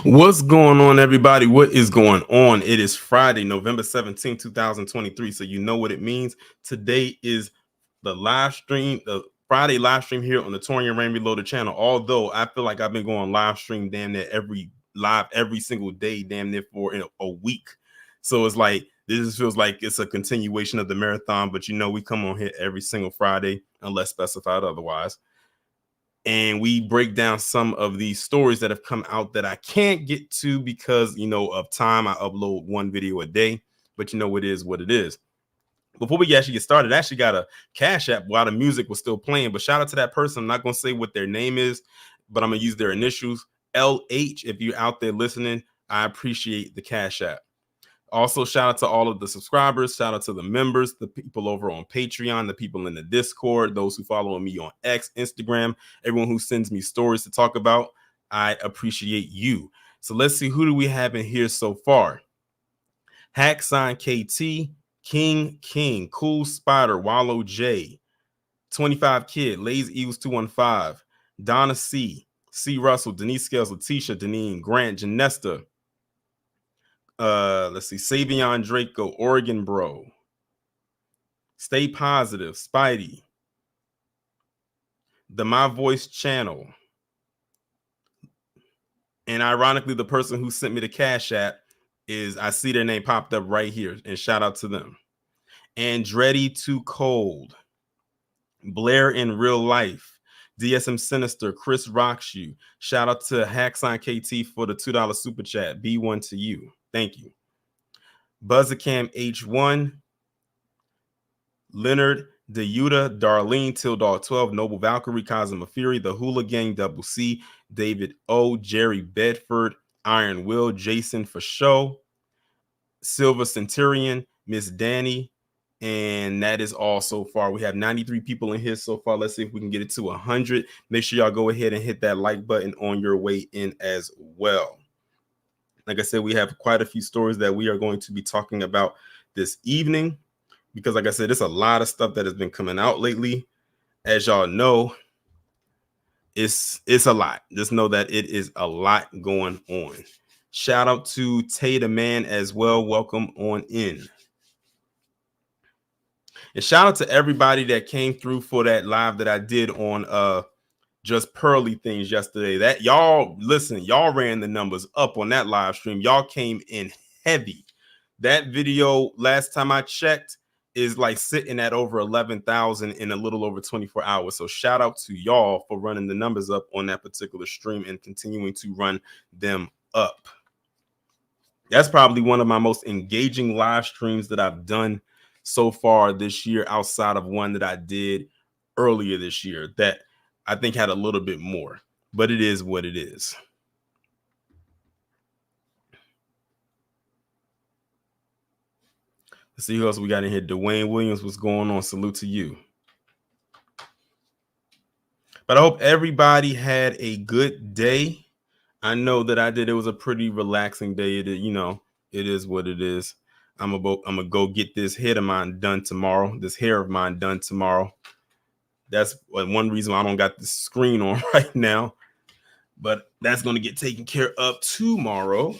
What's going on, everybody? What is going on? It is Friday, November 17th, 2023. So you know what it means. Today is the live stream, the Friday live stream here on the Torian Rain Reloaded channel. Although I feel like I've been going live stream damn near every single day, damn near for a week. So it's like this feels like it's a continuation of the marathon, but you know we come on here every single Friday unless specified otherwise. And we break down some of these stories that have come out that I can't get to because, of time. I upload one video a day, but it is what it is. Before we actually get started, I actually got a Cash App while the music was still playing, but shout out to that person. I'm not going to say what their name is, but I'm going to use their initials, LH. If you're out there listening, I appreciate the Cash App. Also, shout out to all of the subscribers. Shout out to the members, the people over on Patreon, the people in the Discord, those who follow me on X, Instagram, everyone who sends me stories to talk about. I appreciate you. So let's see, who do we have in here so far? Hack Sign KT, King, Cool Spider, Wallow J, 25 Kid, Lazy Eagles 215, Donna C, Russell, Denise Scales, Letitia, Deneen, Grant, Janesta. Let's see, Savion Draco, Oregon Bro, Stay Positive, Spidey, the My Voice channel, and ironically, the person who sent me the Cash App is, I see their name popped up right here, and shout out to them. Andretti Too Cold, Blair in Real Life, DSM Sinister, Chris Rocks You. Shout out to Hacksign KT for the $2 super chat. B1 to you. Thank you. Buzzercam H1, Leonard, Deyuta, Darlene, Tildog 12, Noble Valkyrie, Cosmo Fury, The Hula Gang, Double C, David O, Jerry Bedford, Iron Will, Jason for show, Silver Centurion, Miss Danny, and that is all so far. We have 93 people in here so far. Let's see if we can get it to 100. Make sure y'all go ahead and hit that like button on your way in as well. Like I said, we have quite a few stories that we are going to be talking about this evening because, like I said, there's a lot of stuff that has been coming out lately. As y'all know, it's a lot. Just know that it is a lot going on. Shout out to Tay the Man as well. Welcome on in. And shout out to everybody that came through for that live that I did on Just Pearly Things yesterday. That y'all ran the numbers up on that live stream. Y'all came in heavy. That video, last time I checked, is like sitting at over 11,000 in a little over 24 hours. So shout out to y'all for running the numbers up on that particular stream and continuing to run them up. That's probably one of my most engaging live streams that I've done so far this year, outside of one that I did earlier this year that I think had a little bit more, but it is what it is. Let's see who else we got in here. Dwayne Williams, what's going on? Salute to you. But I hope everybody had a good day. I know that I did. It was a pretty relaxing day. It is what it is. I'm gonna go get this head of mine done tomorrow. This hair of mine done tomorrow. That's one reason why I don't got the screen on right now. But that's going to get taken care of tomorrow.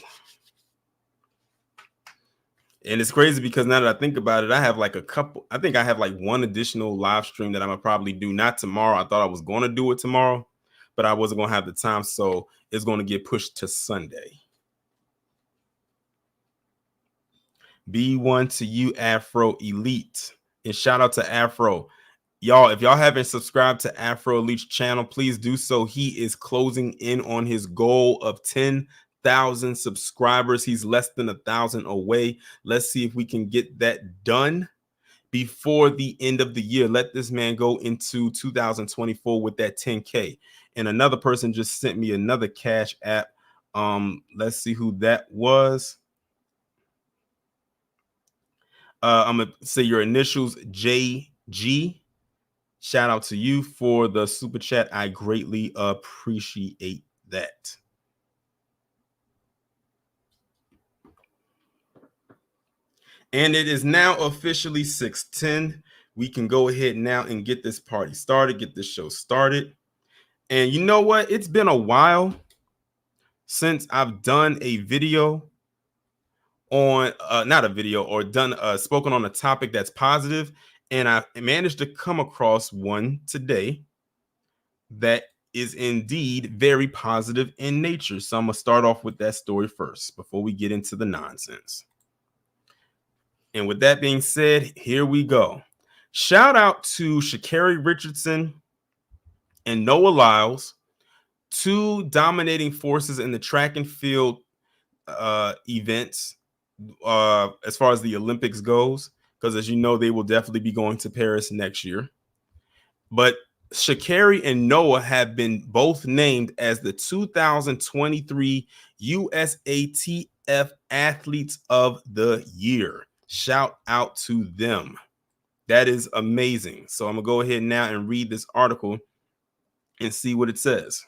And it's crazy because now that I think about it, I have like I think I have like one additional live stream that I'm going to probably do. Not tomorrow. I thought I was going to do it tomorrow, but I wasn't going to have the time. So it's going to get pushed to Sunday. B1 to you, Afro Elite. And shout out to Afro. Y'all, if y'all haven't subscribed to Afro Elite's channel, please do so. He is closing in on his goal of 10,000 subscribers. He's less than 1,000 away. Let's see if we can get that done before the end of the year. Let this man go into 2024 with that 10K. And another person just sent me another Cash App. Let's see who that was. I'm gonna say your initials, JG. Shout out to you for the super chat. I greatly appreciate that. And it is now officially 6:10. We can go ahead now and get this party started, get this show started. And you know what? It's been a while since I've done a video on not a video or done spoken on a topic that's positive, and I managed to come across one today that is indeed very positive in nature. So I'm gonna start off with that story first before we get into the nonsense. And with that being said, here we go. Shout out to Sha'Carri Richardson and Noah Lyles, two dominating forces in the track and field events as far as the Olympics goes, because as you know, they will definitely be going to Paris next year. But Sha'Carri and Noah have been both named as the 2023 USATF Athletes of the Year. Shout out to them. That is amazing. So I'm going to go ahead now and read this article and see what it says.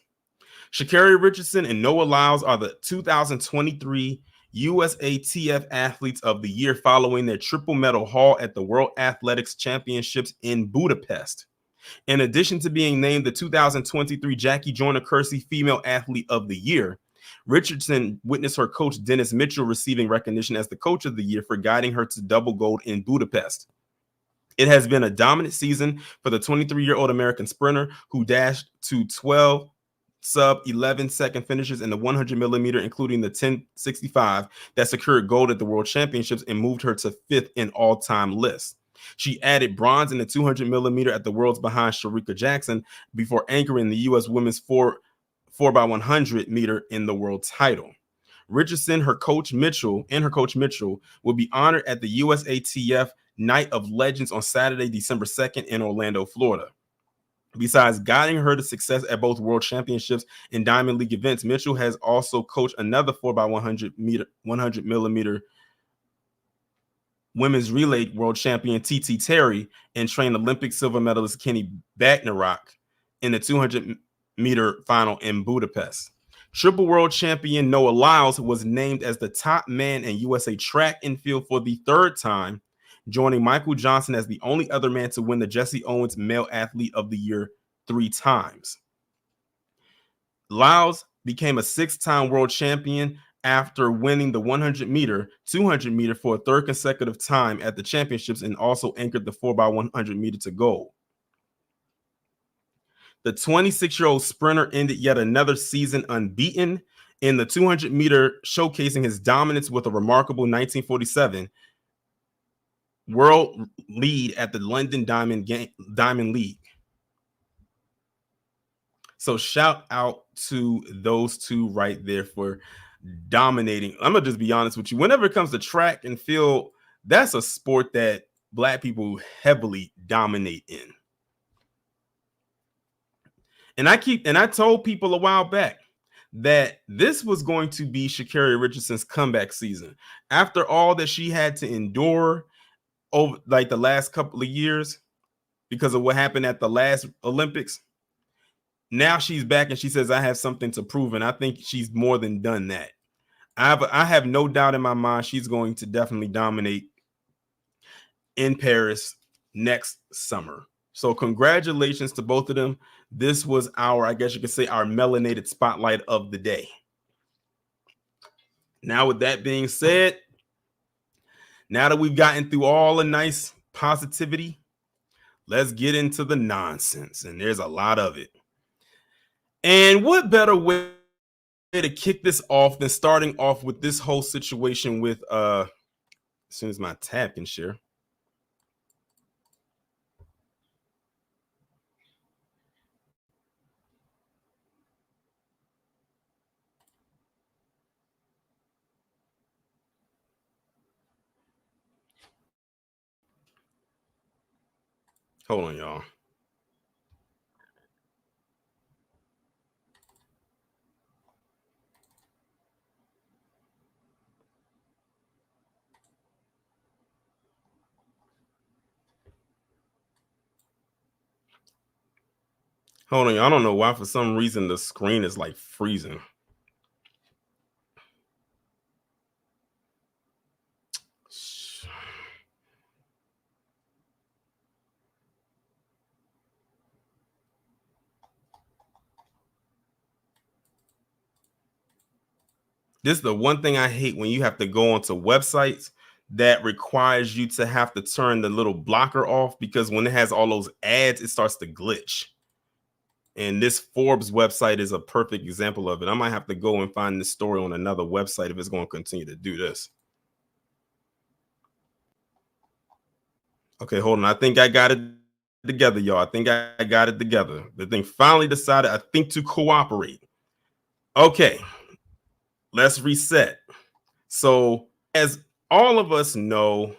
Sha'Carri Richardson and Noah Lyles are the 2023 USATF Athletes of the Year following their triple medal haul at the World Athletics Championships in Budapest. In addition to being named the 2023 Jackie Joyner-Kersee Female Athlete of the Year, Richardson witnessed her coach Dennis Mitchell receiving recognition as the Coach of the Year for guiding her to double gold in Budapest. It has been a dominant season for the 23-year-old American sprinter who dashed to 12 sub-11 second finishes in the 100 millimeter, including the 1065 that secured gold at the World Championships and moved her to 5th in all-time lists. She added bronze in the 200 millimeter at the Worlds behind Shericka Jackson before anchoring the U.S. women's 4x100 meter in the world title. Richardson, her coach Mitchell will be honored at the USATF Night of Legends on Saturday, December 2nd in Orlando, Florida. Besides guiding her to success at both World Championships and Diamond League events, Mitchell has also coached another 4x100 millimeter women's relay world champion TT Terry and trained Olympic silver medalist Kenny Bagnarock in the 200 meter final in Budapest. Triple world champion Noah Lyles was named as the top man in USA track and field for the third time, joining Michael Johnson as the only other man to win the Jesse Owens Male Athlete of the Year 3 times. Lyles became a 6-time world champion after winning the 100 meter, 200 meter for a third consecutive time at the championships and also anchored the 4x100 meter to gold. The 26-year-old sprinter ended yet another season unbeaten in the 200 meter, showcasing his dominance with a remarkable 1947 world lead at the London Diamond League. So shout out to those two right there for dominating. I'm gonna just be honest with you. Whenever it comes to track and field, that's a sport that Black people heavily dominate in. And I told people a while back that this was going to be Sha'Carri Richardson's comeback season. After all that she had to endure over like the last couple of years because of what happened at the last Olympics, now she's back and she says, I have something to prove. And I think she's more than done that. I have no doubt in my mind she's going to definitely dominate in Paris next summer. So congratulations to both of them. This was our, I guess you could say, our melanated spotlight of the day. Now, with that being said, now that we've gotten through all the nice positivity, let's get into the nonsense. And there's a lot of it. And what better way to kick this off than starting off with this whole situation with as soon as my tab can share. Hold on, y'all. Hold on, y'all. I don't know why for some reason the screen is like freezing. This is the one thing I hate when you have to go onto websites that requires you to have to turn the little blocker off, because when it has all those ads, it starts to glitch. And this Forbes website is a perfect example of it. I might have to go and find this story on another website if it's going to continue to do this. Okay, hold on. I think I got it together, y'all. I think I got it together. The thing finally decided, I think, to cooperate. Okay, let's reset. So, as all of us know,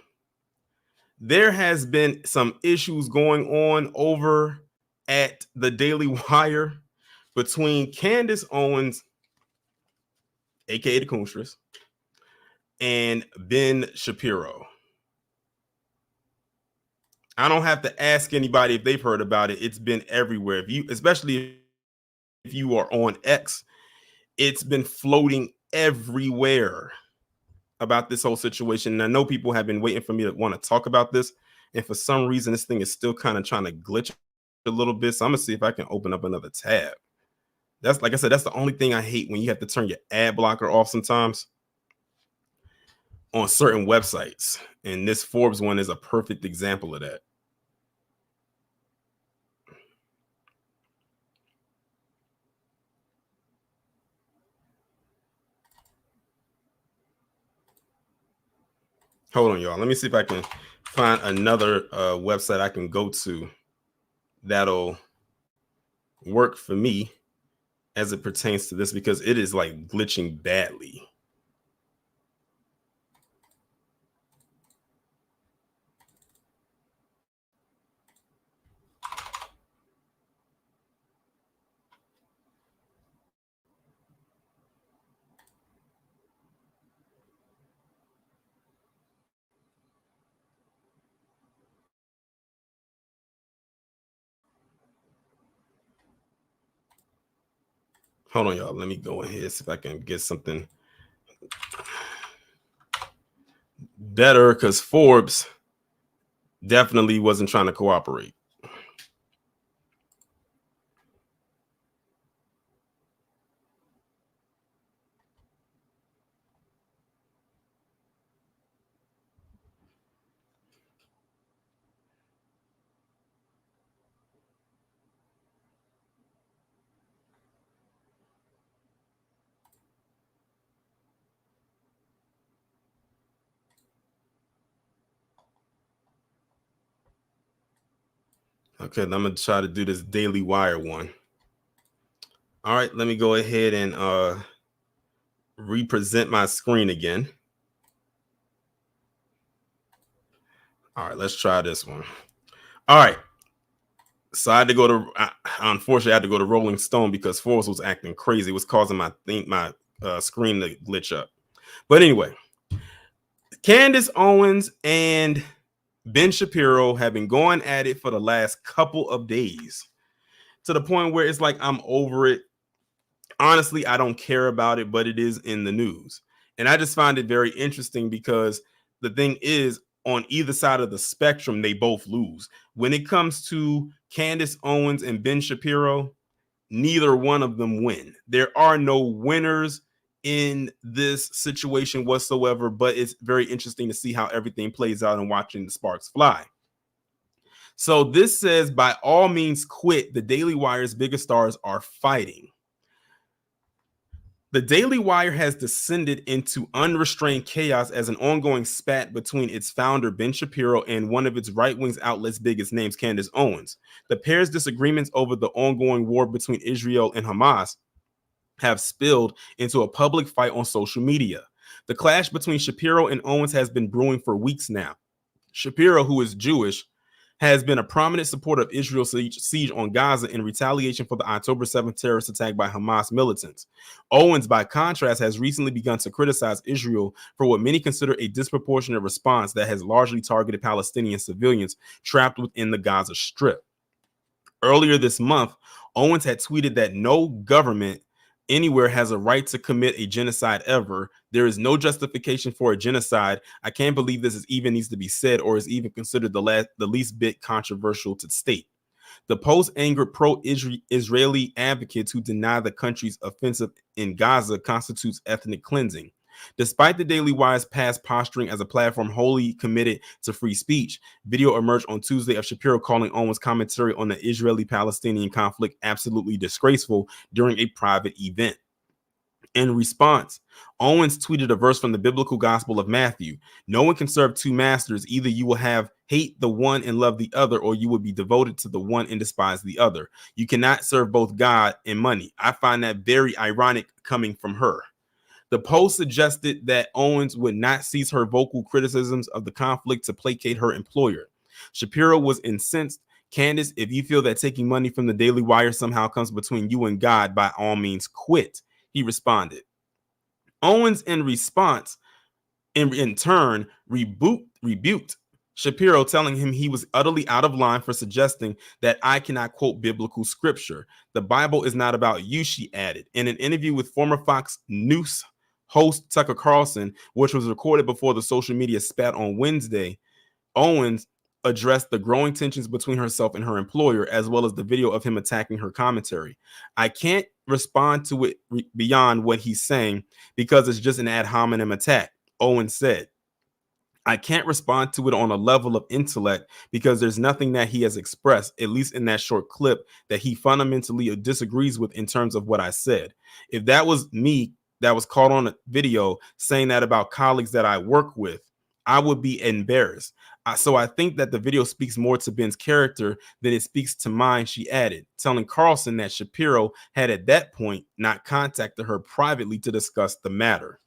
there has been some issues going on over at the Daily Wire between Candace Owens, aka the Coonstress, and Ben Shapiro. I don't have to ask anybody if they've heard about it. It's been everywhere. If you, especially if you are on X, it's been floating everywhere about this whole situation. And I know people have been waiting for me to want to talk about this. And for some reason, this thing is still kind of trying to glitch a little bit. So I'm gonna see if I can open up another tab. That's, like I said, that's the only thing I hate, when you have to turn your ad blocker off sometimes on certain websites. And this Forbes one is a perfect example of that. Hold on, y'all. Let me see if I can find another website I can go to that'll work for me as it pertains to this, because it is like glitching badly. Hold on, y'all. Let me go ahead, see if I can get something better, because Forbes definitely wasn't trying to cooperate. Okay, I'm gonna try to do this Daily Wire one. All right, let me go ahead and represent my screen again. All right, let's try this one. All right. So I had to go to, unfortunately, I had to go to Rolling Stone because Forbes was acting crazy. It was causing my screen to glitch up. But anyway, Candace Owens and Ben Shapiro have been going at it for the last couple of days, to the point where it's like, I'm over it. Honestly, I don't care about it, but it is in the news. And I just find it very interesting, because the thing is, on either side of the spectrum, they both lose. When it comes to Candace Owens and Ben Shapiro, neither one of them win. There are no winners in this situation whatsoever, but it's very interesting to see how everything plays out and watching the sparks fly. So this says, by all means quit. The Daily Wire's biggest stars are fighting. The Daily Wire has descended into unrestrained chaos as an ongoing spat between its founder, Ben Shapiro, and one of its right-wing outlets' biggest names, Candace Owens. The pair's disagreements over the ongoing war between Israel and Hamas have spilled into a public fight on social media. The clash between Shapiro and Owens has been brewing for weeks now. Shapiro, who is Jewish, has been a prominent supporter of Israel's siege on Gaza in retaliation for the October 7th terrorist attack by Hamas militants. Owens, by contrast, has recently begun to criticize Israel for what many consider a disproportionate response that has largely targeted Palestinian civilians trapped within the Gaza Strip. Earlier this month, Owens had tweeted that no government anywhere has a right to commit a genocide ever. There is no justification for a genocide. I can't believe this even needs to be said or is even considered the least bit controversial to state. The post angered pro-Israeli advocates who deny the country's offensive in Gaza constitutes ethnic cleansing. Despite the Daily Wire's past posturing as a platform wholly committed to free speech, video emerged on Tuesday of Shapiro calling Owens' commentary on the Israeli-Palestinian conflict absolutely disgraceful during a private event. In response, Owens tweeted a verse from the biblical gospel of Matthew. No one can serve two masters. Either you will have hate the one and love the other, or you will be devoted to the one and despise the other. You cannot serve both God and money. I find that very ironic coming from her. The post suggested that Owens would not cease her vocal criticisms of the conflict to placate her employer. Shapiro was incensed. Candace, if you feel that taking money from the Daily Wire somehow comes between you and God, by all means quit, he responded. Owens, in response, in turn, rebuked Shapiro, telling him he was utterly out of line for suggesting that I cannot quote biblical scripture. The Bible is not about you, she added. In an interview with former Fox News host Tucker Carlson, which was recorded before the social media spat on Wednesday, Owens addressed the growing tensions between herself and her employer, as well as the video of him attacking her commentary. I can't respond to it beyond what he's saying because it's just an ad hominem attack, Owens said. I can't respond to it on a level of intellect because there's nothing that he has expressed, at least in that short clip, that he fundamentally disagrees with in terms of what I said. If that was me that was caught on a video saying that about colleagues that I work with, I would be embarrassed. So I think that the video speaks more to Ben's character than it speaks to mine, she added, telling Carlson that Shapiro had at that point not contacted her privately to discuss the matter.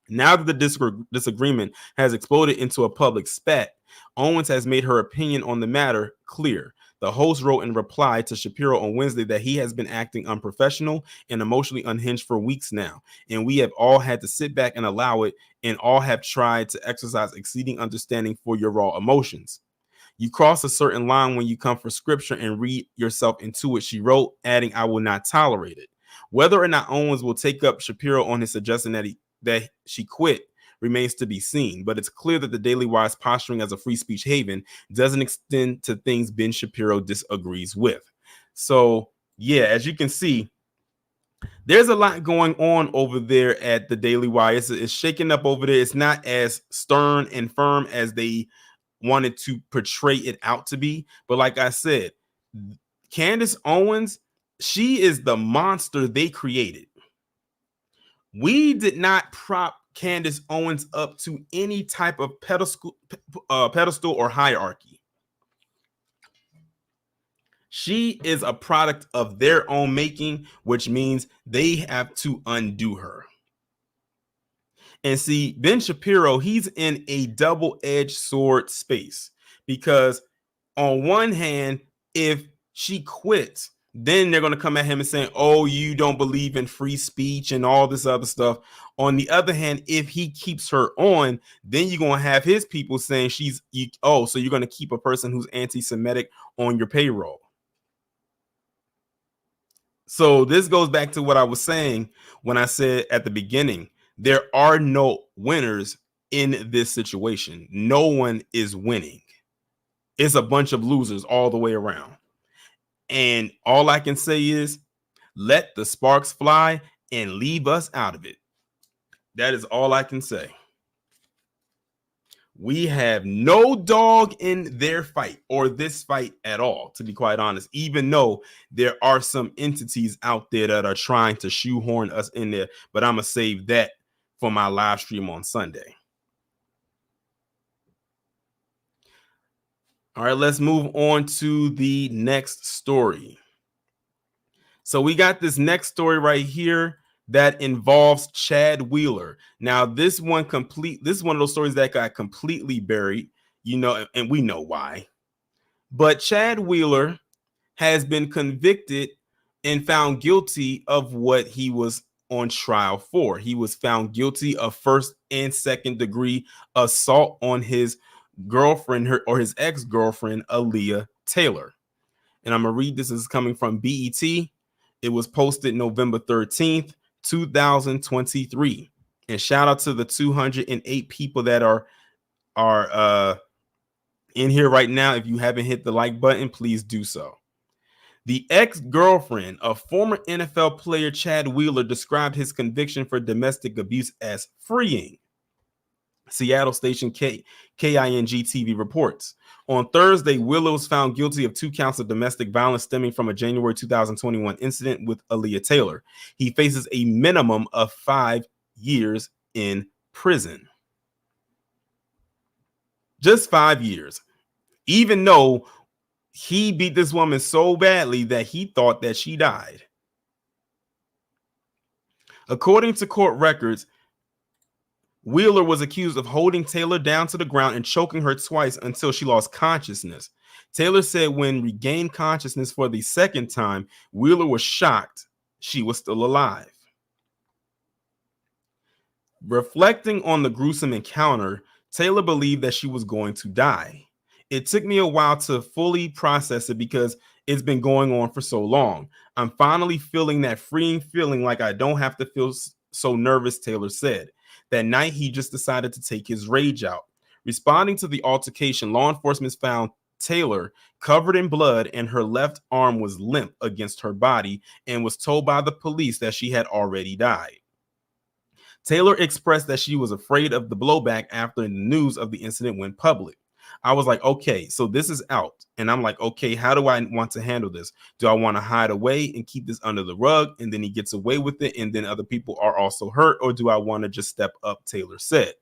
Now that the disagreement has exploded into a public spat, Owens has made her opinion on the matter clear. The host wrote in reply to Shapiro on Wednesday that he has been acting unprofessional and emotionally unhinged for weeks now, and we have all had to sit back and allow it, and all have tried to exercise exceeding understanding for your raw emotions. You cross a certain line when you come for scripture and read yourself into it, she wrote, adding, I will not tolerate it. Whether or not Owens will take up Shapiro on his suggestion that she quit remains to be seen, but it's clear that the Daily Wire's posturing as a free speech haven doesn't extend to things Ben Shapiro disagrees with. So, yeah, as you can see, there's a lot going on over there at the Daily Wire. It's shaking up over there. It's not as stern and firm as they wanted to portray it out to be. But like I said, Candace Owens, she is the monster they created. We did not prop Candace Owens up to any type of pedestal or hierarchy. She is a product of their own making, which means they have to undo her. And see, Ben Shapiro, he's in a double-edged sword space because on one hand, if she quits, then they're going to come at him and saying, oh, you don't believe in free speech and all this other stuff. On the other hand, if he keeps her on, then you're going to have his people saying so you're going to keep a person who's anti-Semitic on your payroll. So this goes back to what I was saying when I said at the beginning, there are no winners in this situation. No one is winning. It's a bunch of losers all the way around. And all I can say is let the sparks fly and leave us out of it. That is all I can say. We have no dog in their fight or this fight at all, to be quite honest, even though there are some entities out there that are trying to shoehorn us in there. But I'm going to save that for my live stream on Sunday. All right, let's move on to the next story. So we got this next story right here that involves Chad Wheeler. Now, this is one of those stories that got completely buried, and we know why. But Chad Wheeler has been convicted and found guilty of what he was on trial for. He was found guilty of first and second degree assault on his girlfriend, his ex-girlfriend, Aaliyah Taylor. And I'm going to read this. This is coming from BET. It was posted November 13th, 2023. And shout out to the 208 people that are in here right now. If you haven't hit the like button, please do so. The ex-girlfriend of former NFL player Chad Wheeler described his conviction for domestic abuse as freeing. Seattle station KING TV reports. On Thursday, Wheeler was found guilty of 2 counts of domestic violence stemming from a January 2021 incident with Aaliyah Taylor. He faces a minimum of 5 years in prison. Just 5 years. Even though he beat this woman so badly that he thought that she died. According to court records, Wheeler was accused of holding Taylor down to the ground and choking her twice until she lost consciousness. Taylor said when regained consciousness for the second time, Wheeler was shocked she was still alive. Reflecting on the gruesome encounter, Taylor believed that she was going to die. It took me a while to fully process it because it's been going on for so long. I'm finally feeling that freeing feeling like I don't have to feel so nervous, Taylor said. That night, he just decided to take his rage out. Responding to the altercation, law enforcement found Taylor covered in blood and her left arm was limp against her body and was told by the police that she had already died. Taylor expressed that she was afraid of the blowback after the news of the incident went public. I was like, okay, so this is out. And I'm like, okay, how do I want to handle this? Do I want to hide away and keep this under the rug? And then he gets away with it. And then other people are also hurt. Or do I want to just step up? Taylor said.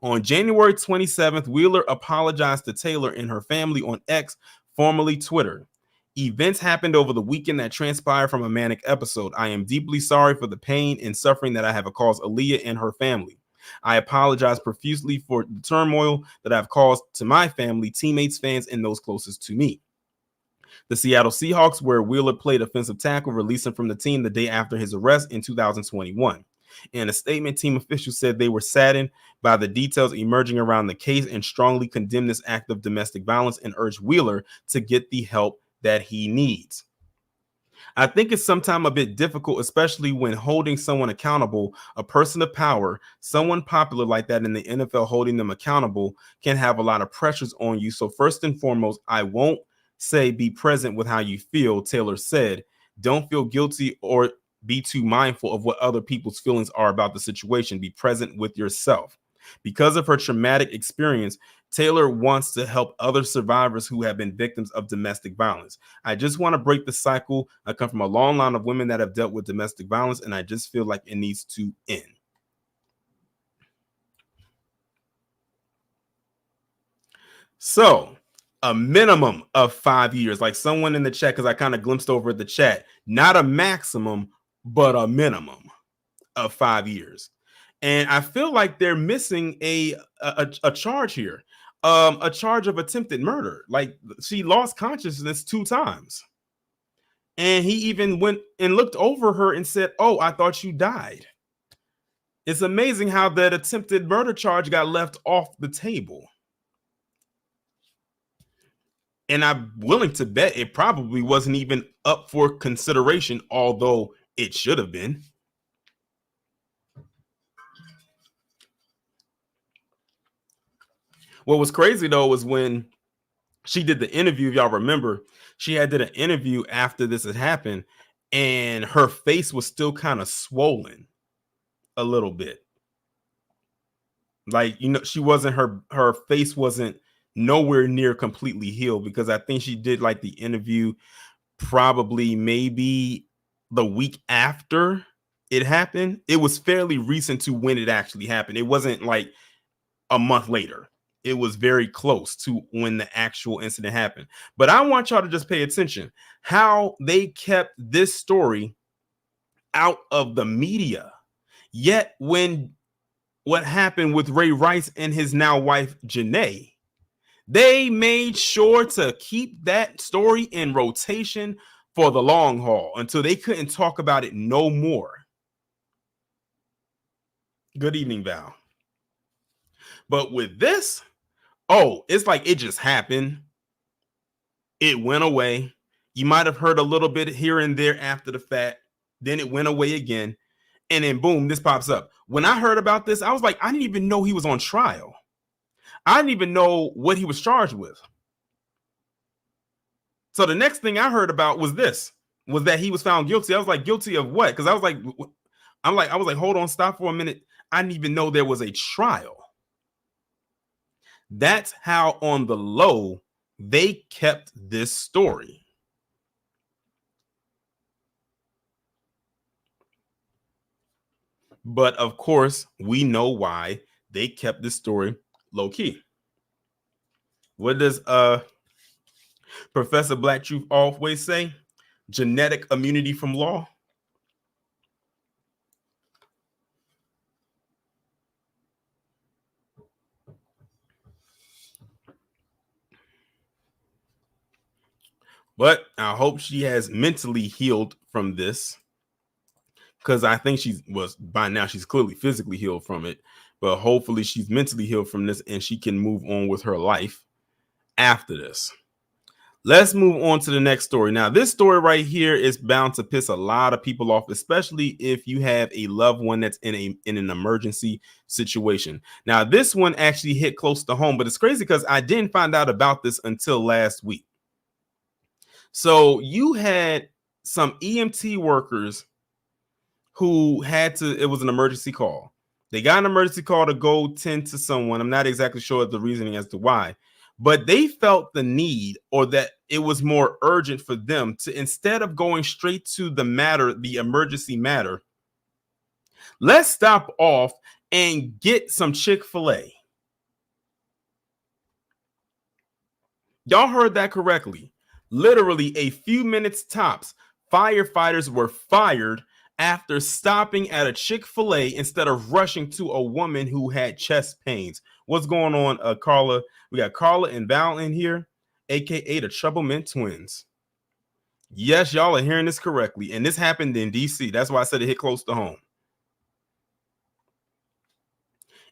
On January 27th, Wheeler apologized to Taylor and her family on X, formerly Twitter. Events happened over the weekend that transpired from a manic episode. I am deeply sorry for the pain and suffering that I have caused Aaliyah and her family. I apologize profusely for the turmoil that I've caused to my family, teammates, fans, and those closest to me. The Seattle Seahawks, where Wheeler played offensive tackle, released him from the team the day after his arrest in 2021. In a statement, team officials said they were saddened by the details emerging around the case and strongly condemned this act of domestic violence and urged Wheeler to get the help that he needs. I think it's sometimes a bit difficult, especially when holding someone accountable, a person of power, someone popular like that in the NFL, holding them accountable can have a lot of pressures on you. So first and foremost, I won't say be present with how you feel. Taylor said, don't feel guilty or be too mindful of what other people's feelings are about the situation. Be present with yourself. Because of her traumatic experience, Taylor wants to help other survivors who have been victims of domestic violence. I just want to break the cycle. I come from a long line of women that have dealt with domestic violence, and I just feel like it needs to end. So, a minimum of 5 years, like someone in the chat, because I kind of glimpsed over the chat, not a maximum, but a minimum of 5 years. And I feel like they're missing a charge here. A charge of attempted murder. Like, she lost consciousness 2 times. And he even went and looked over her and said, oh, I thought you died. It's amazing how that attempted murder charge got left off the table. And I'm willing to bet it probably wasn't even up for consideration, although it should have been. What was crazy, though, was when she did the interview. If y'all remember, she did an interview after this had happened, and her face was still kind of swollen a little bit. Like, you know, she wasn't, her face wasn't nowhere near completely healed, because I think she did like the interview probably maybe the week after it happened. It was fairly recent to when it actually happened. It wasn't like a month later. It was very close to when the actual incident happened. But I want y'all to just pay attention how they kept this story out of the media. Yet when what happened with Ray Rice and his now wife, Janae, they made sure to keep that story in rotation for the long haul until they couldn't talk about it no more. Good evening, Val. But with this, oh, it's like it just happened. It went away. You might have heard a little bit here and there after the fact. Then it went away again. And then boom, this pops up. When I heard about this, I was like, I didn't even know he was on trial. I didn't even know what he was charged with. So the next thing I heard about was that he was found guilty. I was like, guilty of what? Because I was like, hold on, stop for a minute. I didn't even know there was a trial. That's how on the low they kept this story. But of course, we know why they kept this story low key. What does Professor Black Truth always say? Genetic immunity from law. But I hope she has mentally healed from this, because I think by now she's clearly physically healed from it, but hopefully she's mentally healed from this and she can move on with her life after this. Let's move on to the next story. Now, this story right here is bound to piss a lot of people off, especially if you have a loved one that's in an emergency situation. Now, this one actually hit close to home, but it's crazy because I didn't find out about this until last week. So you had some EMT workers who it was an emergency call. They got an emergency call to go tend to someone. I'm not exactly sure the reasoning as to why, but they felt the need, or that it was more urgent for them to, instead of going straight to the emergency matter, let's stop off and get some Chick-fil-A. Y'all heard that correctly. Literally a few minutes tops, firefighters were fired after stopping at a Chick-fil-A instead of rushing to a woman who had chest pains. What's going on, Carla? We got Carla and Val in here, aka the Troublemint twins. Yes, y'all are hearing this correctly, and this happened in DC. That's why I said it hit close to home.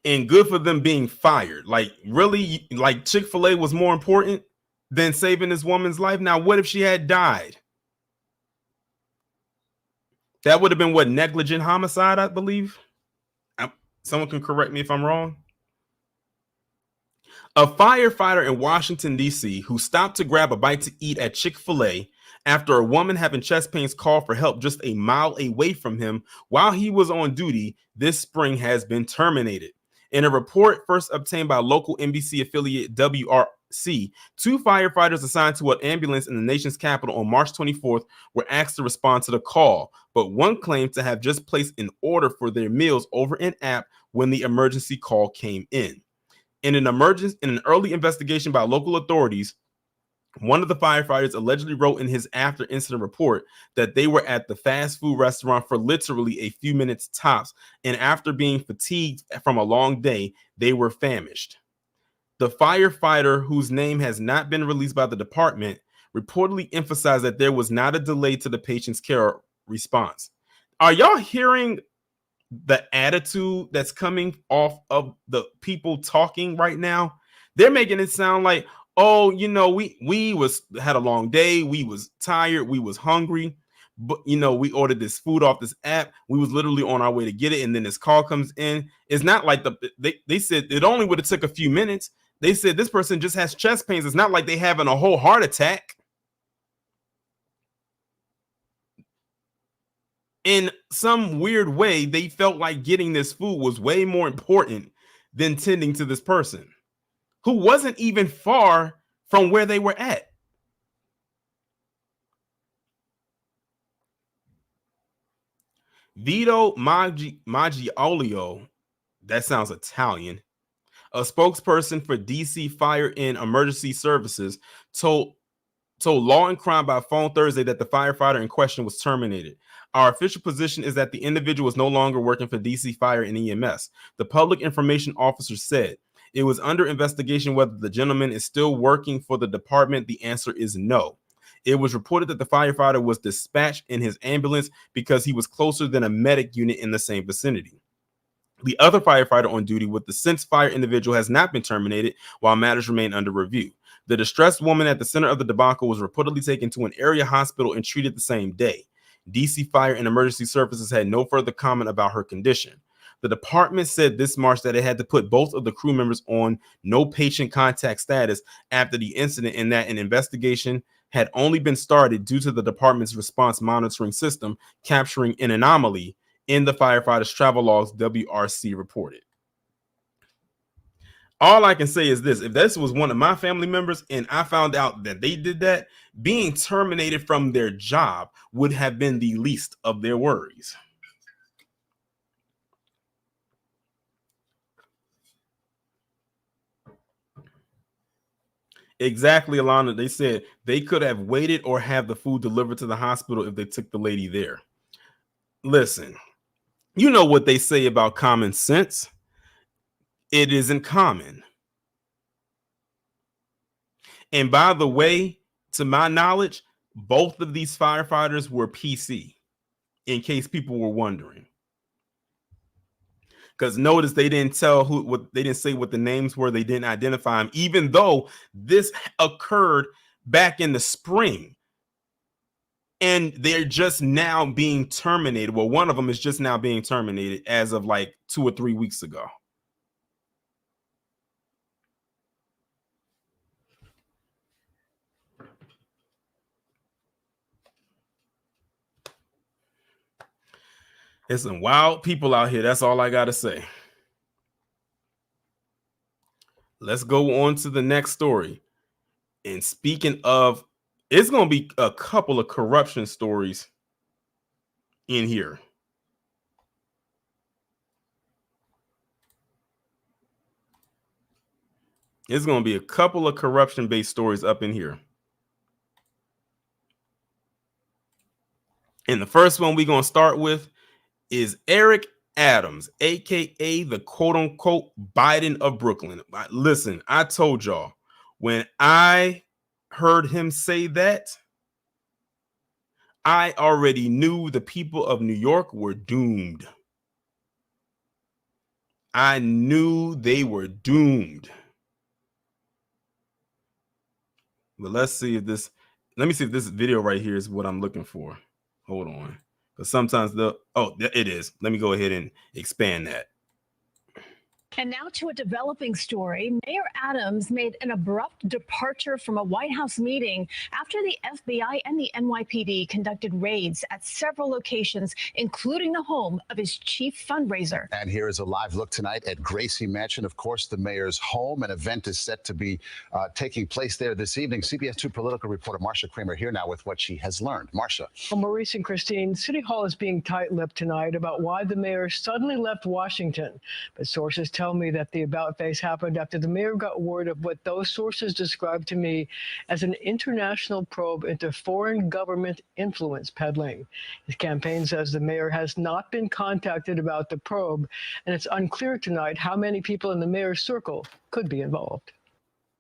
And good for them being fired. Like, really, like Chick-fil-A was more important than saving this woman's life. Now, what if she had died? That would have been what, negligent homicide, I believe. Someone can correct me if I'm wrong. A firefighter in Washington, D.C., who stopped to grab a bite to eat at Chick-fil-A after a woman having chest pains called for help just a mile away from him while he was on duty this spring, has been terminated. In a report first obtained by local NBC affiliate WRC, 2 firefighters assigned to an ambulance in the nation's capital on March 24th were asked to respond to the call, but one claimed to have just placed an order for their meals over an app when the emergency call came in. In an early investigation by local authorities, one of the firefighters allegedly wrote in his after incident report that they were at the fast food restaurant for literally a few minutes tops, and after being fatigued from a long day, they were famished. The firefighter, whose name has not been released by the department, reportedly emphasized that there was not a delay to the patient's care response. Are y'all hearing the attitude that's coming off of the people talking right now? They're making it sound like, oh, we had a long day, we was tired, we was hungry, but we ordered this food off this app, we was literally on our way to get it, and then this call comes in. It's not like they said it only would have took a few minutes. They said this person just has chest pains. It's not like they having a whole heart attack. In some weird way, they felt like getting this food was way more important than tending to this person who wasn't even far from where they were at. Vito Maggiolio, that sounds Italian, a spokesperson for DC Fire and Emergency Services, told Law and Crime by phone Thursday that the firefighter in question was terminated. Our official position is that the individual is no longer working for DC Fire and EMS. The public information officer said it was under investigation whether the gentleman is still working for the department. The answer is no. It was reported that the firefighter was dispatched in his ambulance because he was closer than a medic unit in the same vicinity. The other firefighter on duty with the Sense Fire individual has not been terminated while matters remain under review. The distressed woman at the center of the debacle was reportedly taken to an area hospital and treated the same day. DC Fire and Emergency Services had no further comment about her condition. The department said this March that it had to put both of the crew members on no patient contact status after the incident, and that an investigation had only been started due to the department's response monitoring system capturing an anomaly in the firefighters' travel logs, WRC reported. All I can say is this: if this was one of my family members and I found out that they did that, being terminated from their job would have been the least of their worries. Exactly, Alana. They said they could have waited or have the food delivered to the hospital if they took the lady there. Listen, you know what they say about common sense. It isn't common. And by the way, to my knowledge, both of these firefighters were PC, in case people were wondering. Because notice they didn't tell they didn't say what the names were. They didn't identify them, even though this occurred back in the spring. And they're just now being terminated. Well, one of them is just now being terminated as of like 2 or 3 weeks ago. There's some wild people out here. That's all I got to say. Let's go on to the next story. And speaking of, it's going to be a couple of corruption stories in here. There's going to be a couple of corruption-based stories up in here. And the first one we're going to start with is Eric Adams, aka the quote-unquote Biden of Brooklyn. Listen, I told y'all, when I heard him say that, I already knew the people of New York were doomed. I knew they were doomed. But let me see if this video right here is what I'm looking for. Hold on. Because sometimes it is. Let me go ahead and expand that. And now to a developing story. Mayor Adams made an abrupt departure from a White House meeting after the FBI and the NYPD conducted raids at several locations, including the home of his chief fundraiser. And here is a live look tonight at Gracie Mansion, of course, the mayor's home. An event is set to be taking place there this evening. CBS 2 political reporter Marsha Kramer here now with what she has learned. Marsha. Well, Maurice and Christine, City Hall is being tight-lipped tonight about why the mayor suddenly left Washington. But sources tell me that the about-face happened after the mayor got word of what those sources described to me as an international probe into foreign government influence peddling. His campaign says the mayor has not been contacted about the probe, and it's unclear tonight how many people in the mayor's circle could be involved.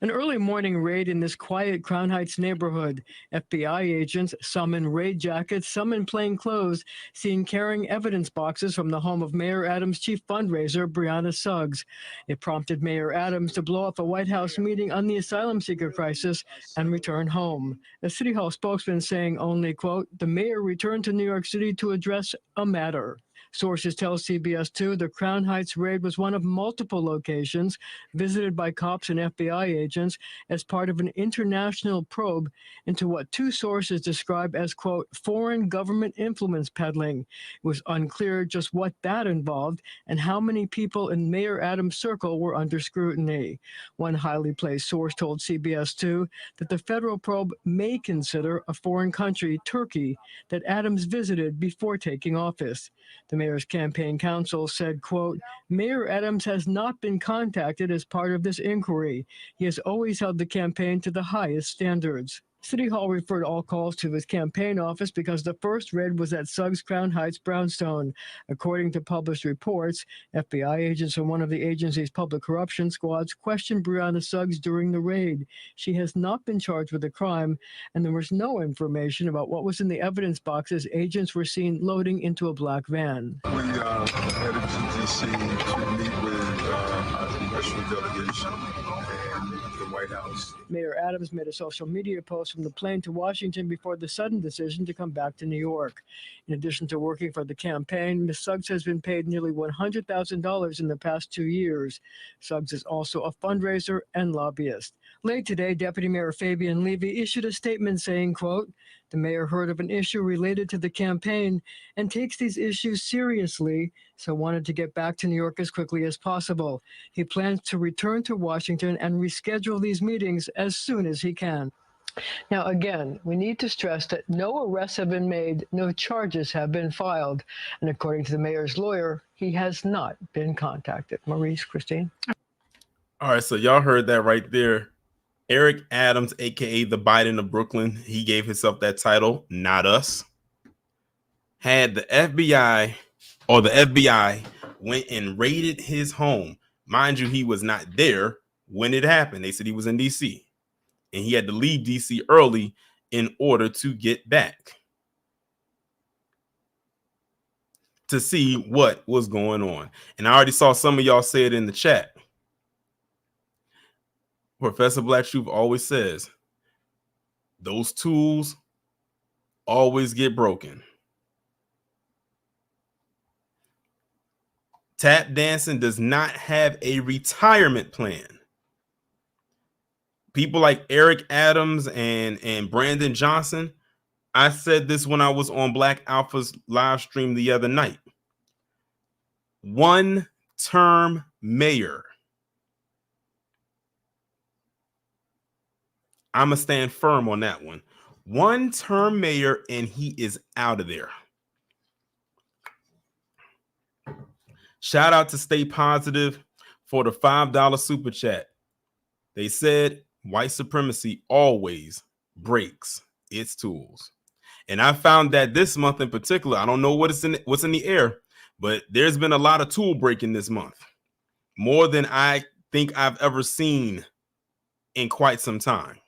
An early morning raid in this quiet Crown Heights neighborhood. FBI agents, some in raid jackets, some in plain clothes, seen carrying evidence boxes from the home of Mayor Adams' chief fundraiser, Brianna Suggs. It prompted Mayor Adams to blow up a White House meeting on the asylum seeker crisis and return home. A City Hall spokesman saying only, quote, the mayor returned to New York City to address a matter. Sources tell CBS 2 the Crown Heights raid was one of multiple locations visited by cops and FBI agents as part of an international probe into what two sources describe as, quote, foreign government influence peddling. It was unclear just what that involved and how many people in Mayor Adams' circle were under scrutiny. One highly placed source told CBS 2 that the federal probe may consider a foreign country, Turkey, that Adams visited before taking office. The mayor's campaign counsel said, quote, Mayor Adams has not been contacted as part of this inquiry. He has always held the campaign to the highest standards. City Hall referred all calls to his campaign office because the first raid was at Suggs Crown Heights brownstone. According to published reports, FBI agents from one of the agency's public corruption squads questioned Brianna Suggs during the raid. She has not been charged with a crime, and there was no information about what was in the evidence boxes agents were seen loading into a black van. We headed to D.C. to meet with our congressional delegation and the White House. Mayor Adams made a social media post from the plane to Washington before the sudden decision to come back to New York. In addition to working for the campaign, Ms. Suggs has been paid nearly $100,000 in the past 2 years. Suggs is also a fundraiser and lobbyist. Late today, Deputy Mayor Fabian Levy issued a statement saying, quote, "The mayor heard of an issue related to the campaign and takes these issues seriously, so wanted to get back to New York as quickly as possible. He plans to return to Washington and reschedule these meetings as soon as he can." Now, again, we need to stress that no arrests have been made, no charges have been filed. And according to the mayor's lawyer, he has not been contacted. Maurice, Christine. All right, so y'all heard that right there. Eric Adams, aka the Biden of Brooklyn, he gave himself that title, not us. Had the FBI went and raided his home. Mind you, he was not there when it happened. They said he was in DC and he had to leave DC early in order to get back to see what was going on. And I already saw some of y'all say it in the chat. Professor Black Truth always says those tools always get broken. Tap dancing does not have a retirement plan. People like Eric Adams and Brandon Johnson, I said this when I was on Black Alpha's live stream the other night. One-term mayor. I'm going to stand firm on that one. One-term mayor, and he is out of there. Shout out to Stay Positive for the $5 super chat. They said white supremacy always breaks its tools. And I found that this month in particular, I don't know what's in the air, but there's been a lot of tool breaking this month. More than I think I've ever seen in quite some time.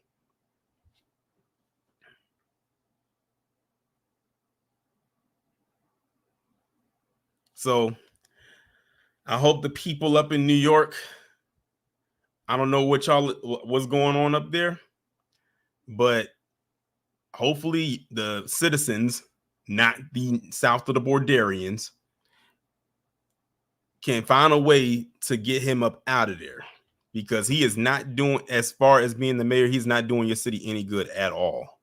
So I hope the people up in New York, I don't know what's going on up there, but hopefully the citizens, not the south of the Bordarians, can find a way to get him up out of there, because he is not doing, as far as being the mayor, he's not doing your city any good at all.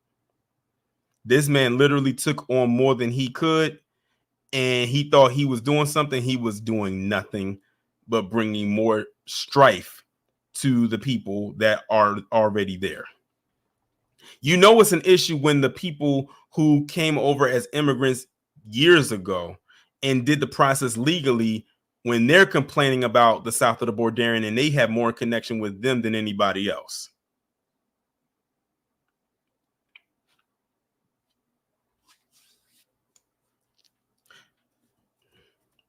This man literally took on more than he could, and he thought he was doing something. He was doing nothing but bringing more strife to the people that are already there. You know, it's an issue when the people who came over as immigrants years ago and did the process legally, when they're complaining about the south of the Bordarian and they have more connection with them than anybody else.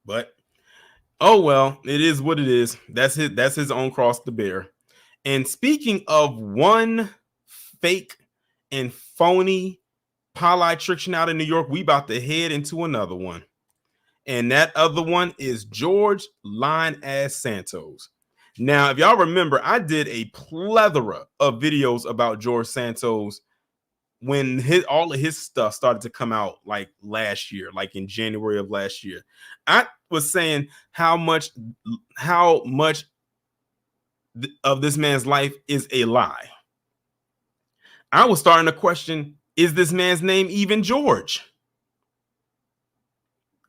But oh well, it is what it is. That's his own cross to bear. And speaking of one fake and phony politician out in New York, we about to head into another one. And that other one is George Lyne-ass Santos. Now, if y'all remember, I did a plethora of videos about George Santos when all of his stuff started to come out, like last year, like in January of last year. I was saying how much of this man's life is a lie. I was starting to question, is this man's name even George?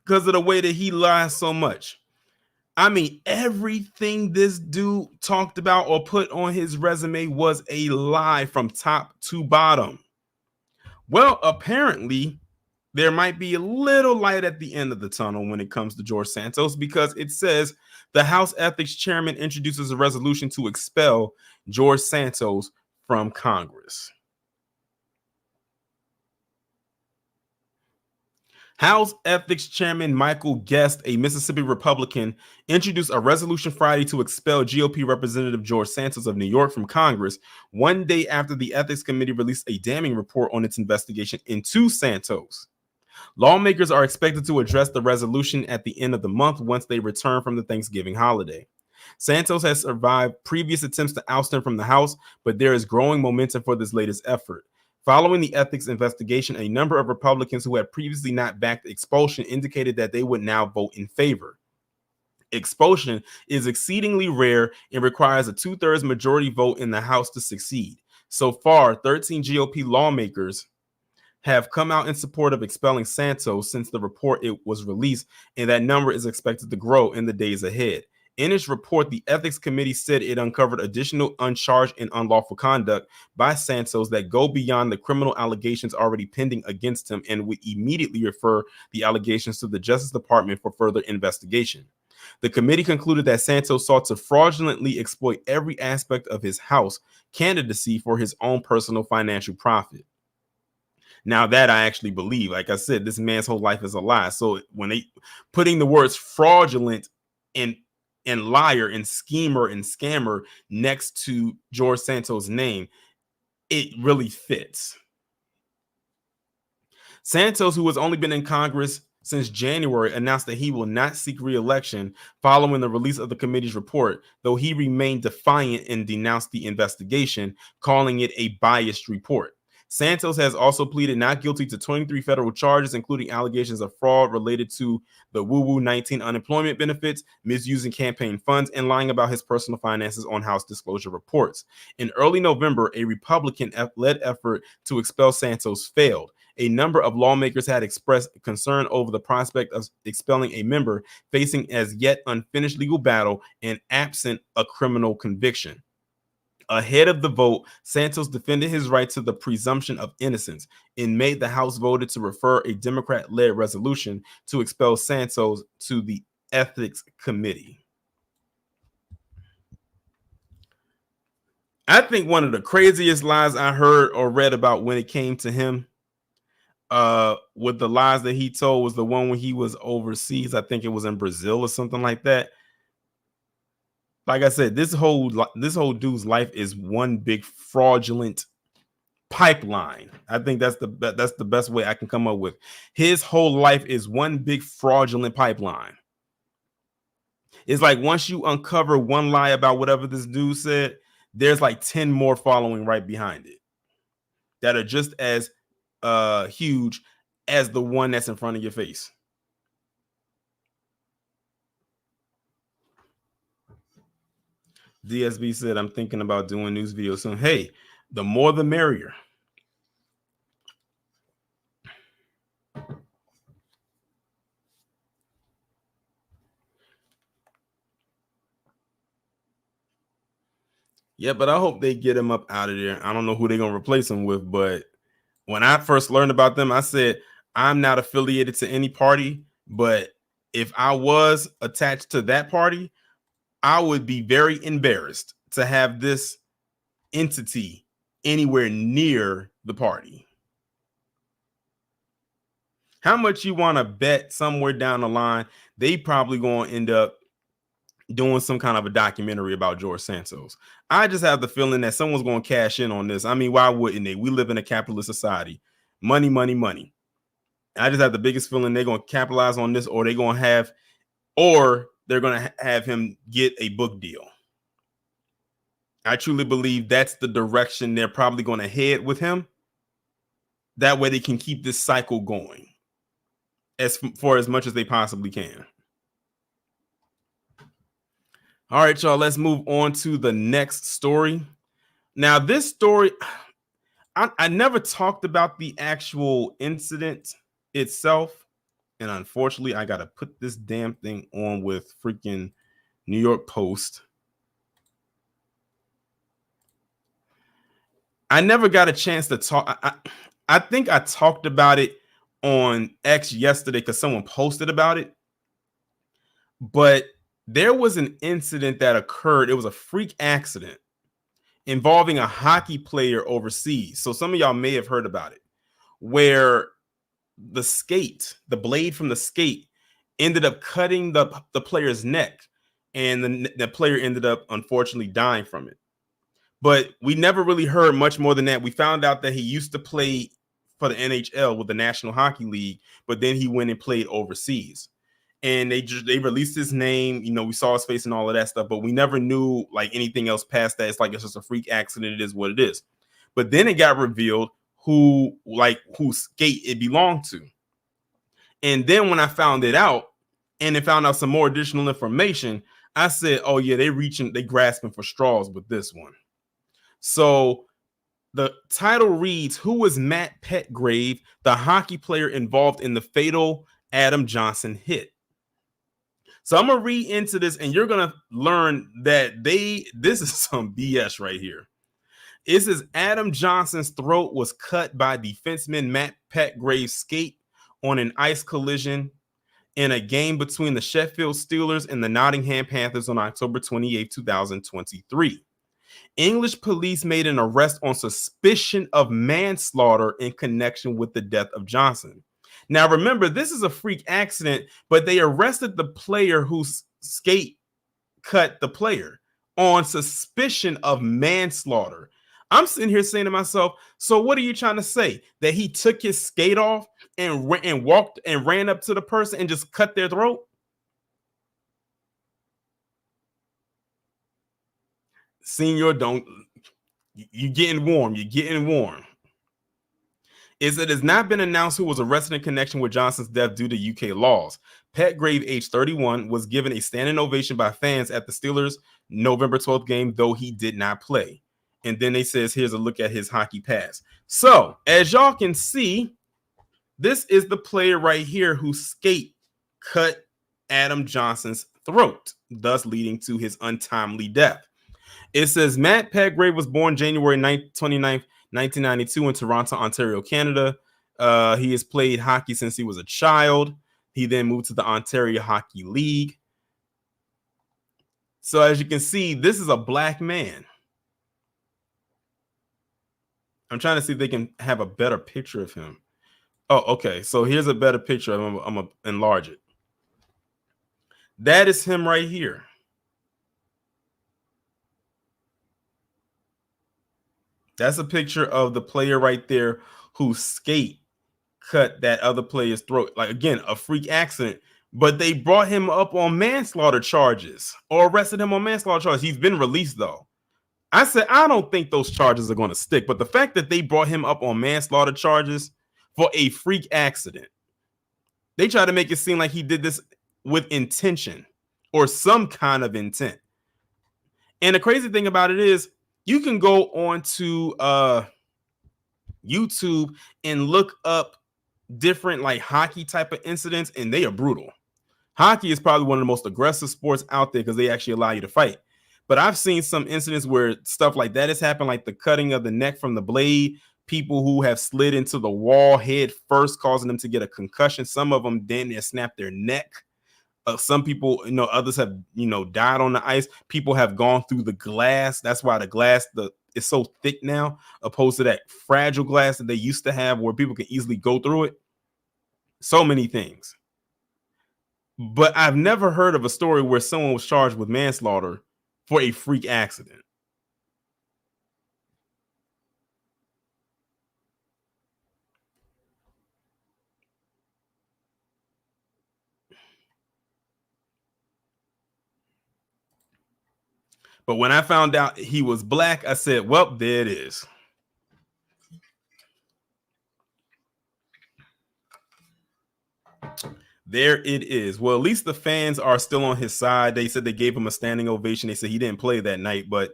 Because of the way that he lies so much. I mean, everything this dude talked about or put on his resume was a lie from top to bottom. Well, apparently, there might be a little light at the end of the tunnel when it comes to George Santos, because it says the House Ethics Chairman introduces a resolution to expel George Santos from Congress. House Ethics Chairman Michael Guest, a Mississippi Republican, introduced a resolution Friday to expel GOP Representative George Santos of New York from Congress, one day after the Ethics Committee released a damning report on its investigation into Santos. Lawmakers are expected to address the resolution at the end of the month once they return from the Thanksgiving holiday. Santos has survived previous attempts to oust him from the House, but there is growing momentum for this latest effort. Following the ethics investigation, a number of Republicans who had previously not backed expulsion indicated that they would now vote in favor. expulsion is exceedingly rare and requires a 2/3 majority vote in the House to succeed. So far, 13 GOP lawmakers have come out in support of expelling Santos since the report it was released, and that number is expected to grow in the days ahead. In its report, the Ethics Committee said it uncovered additional uncharged and unlawful conduct by Santos that go beyond the criminal allegations already pending against him and would immediately refer the allegations to the Justice Department for further investigation. The committee concluded that Santos sought to fraudulently exploit every aspect of his House candidacy for his own personal financial profit. Now that I actually believe, like I said, this man's whole life is a lie. So when they putting the words fraudulent and liar and schemer and scammer next to George Santos' name, it really fits. Santos, who has only been in Congress since January, announced that he will not seek re-election following the release of the committee's report, though he remained defiant and denounced the investigation, calling it a biased report. Santos has also pleaded not guilty to 23 federal charges, including allegations of fraud related to the WUWU 19 unemployment benefits, misusing campaign funds, and lying about his personal finances on House disclosure reports. In early November, a Republican-led effort to expel Santos failed. A number of lawmakers had expressed concern over the prospect of expelling a member facing as yet unfinished legal battle and absent a criminal conviction. Ahead of the vote, Santos defended his right to the presumption of innocence. In May, the House voted to refer a Democrat-led resolution to expel Santos to the Ethics Committee. I think one of the craziest lies I heard or read about when it came to him, with the lies that he told, was the one when he was overseas. I think it was in Brazil or something like that. Like I said, this whole dude's life is one big fraudulent pipeline. I think that's the best way I can come up with. His whole life is one big fraudulent pipeline. It's like once you uncover one lie about whatever this dude said, there's like 10 more following right behind it that are just as huge as the one that's in front of your face. DSB said, I'm thinking about doing news videos soon. Hey, the more the merrier. Yeah, but I hope they get him up out of there. I don't know who they're going to replace him with, but when I first learned about them, I said, I'm not affiliated to any party, but if I was attached to that party, I would be very embarrassed to have this entity anywhere near the party. How much you want to bet somewhere down the line they probably going to end up doing some kind of a documentary about George Santos? I just have the feeling that someone's going to cash in on this. I mean, why wouldn't they? We live in a capitalist society. Money, money, money. I just have the biggest feeling they're going to capitalize on this, or they're going to have him get a book deal. I truly believe that's the direction they're probably going to head with him. That way they can keep this cycle going for as much as they possibly can. All right, y'all, let's move on to the next story. Now, this story, I never talked about the actual incident itself. And unfortunately, I got to put this damn thing on with freaking New York Post. I never got a chance to talk. I think I talked about it on X yesterday because someone posted about it. But there was an incident that occurred. It was a freak accident involving a hockey player overseas. So some of y'all may have heard about it, where the blade from the skate ended up cutting the player's neck, and the player ended up unfortunately dying from it. But we never really heard much more than that. We found out that he used to play for the NHL with the National Hockey League, but then he went and played overseas. And they released his name. You know, we saw his face and all of that stuff, but we never knew like anything else past that. It's like it's just a freak accident. It is what it is. But then it got revealed whose skate it belonged to. And then when I found it out, and then found out some more additional information, I said, oh yeah, they grasping for straws with this one. So the title reads, who was Matt Petgrave, the hockey player involved in the fatal Adam Johnson hit? So I'm going to read into this, and you're going to learn that this is some BS right here. It says Adam Johnson's throat was cut by defenseman Matt Petgrave's skate on an ice collision in a game between the Sheffield Steelers and the Nottingham Panthers on October 28, 2023. English police made an arrest on suspicion of manslaughter in connection with the death of Johnson. Now, remember, this is a freak accident, but they arrested the player whose skate cut the player on suspicion of manslaughter. I'm sitting here saying to myself, so what are you trying to say? That he took his skate off and walked and ran up to the person and just cut their throat? Senior, you're getting warm. You're getting warm. It has not been announced who was arrested in connection with Johnson's death due to UK laws. Petgrave, age 31, was given a standing ovation by fans at the Steelers' November 12th game, though he did not play. And then they says, here's a look at his hockey past. So, as y'all can see, this is the player right here whose skate cut Adam Johnson's throat, thus leading to his untimely death. It says Matt Petgrave was born January 29th, 1992 in Toronto, Ontario, Canada. He has played hockey since he was a child. He then moved to the Ontario Hockey League. So as you can see, this is a black man. I'm trying to see if they can have a better picture of him. Oh, okay. So here's a better picture. I'm going to enlarge it. That is him right here. That's a picture of the player right there whose skate cut that other player's throat. Like, again, a freak accident, but they brought him up on manslaughter charges or arrested him on manslaughter charges. He's been released, though. I said, I don't think those charges are going to stick, but the fact that they brought him up on manslaughter charges for a freak accident, they try to make it seem like he did this with intention or some kind of intent. And the crazy thing about it is, you can go on to YouTube and look up different like hockey type of incidents, and they are brutal. Hockey is probably one of the most aggressive sports out there because they actually allow you to fight. But I've seen some incidents where stuff like that has happened, like the cutting of the neck from the blade, people who have slid into the wall head first, causing them to get a concussion. Some of them damn near snap their neck. Some people, others have, died on the ice. People have gone through the glass. That's why the glass is so thick now, opposed to that fragile glass that they used to have where people can easily go through it. So many things. But I've never heard of a story where someone was charged with manslaughter for a freak accident. But when I found out he was black, I said, well, there it is. There it is. Well, at least the fans are still on his side. They said they gave him a standing ovation. They said he didn't play that night, but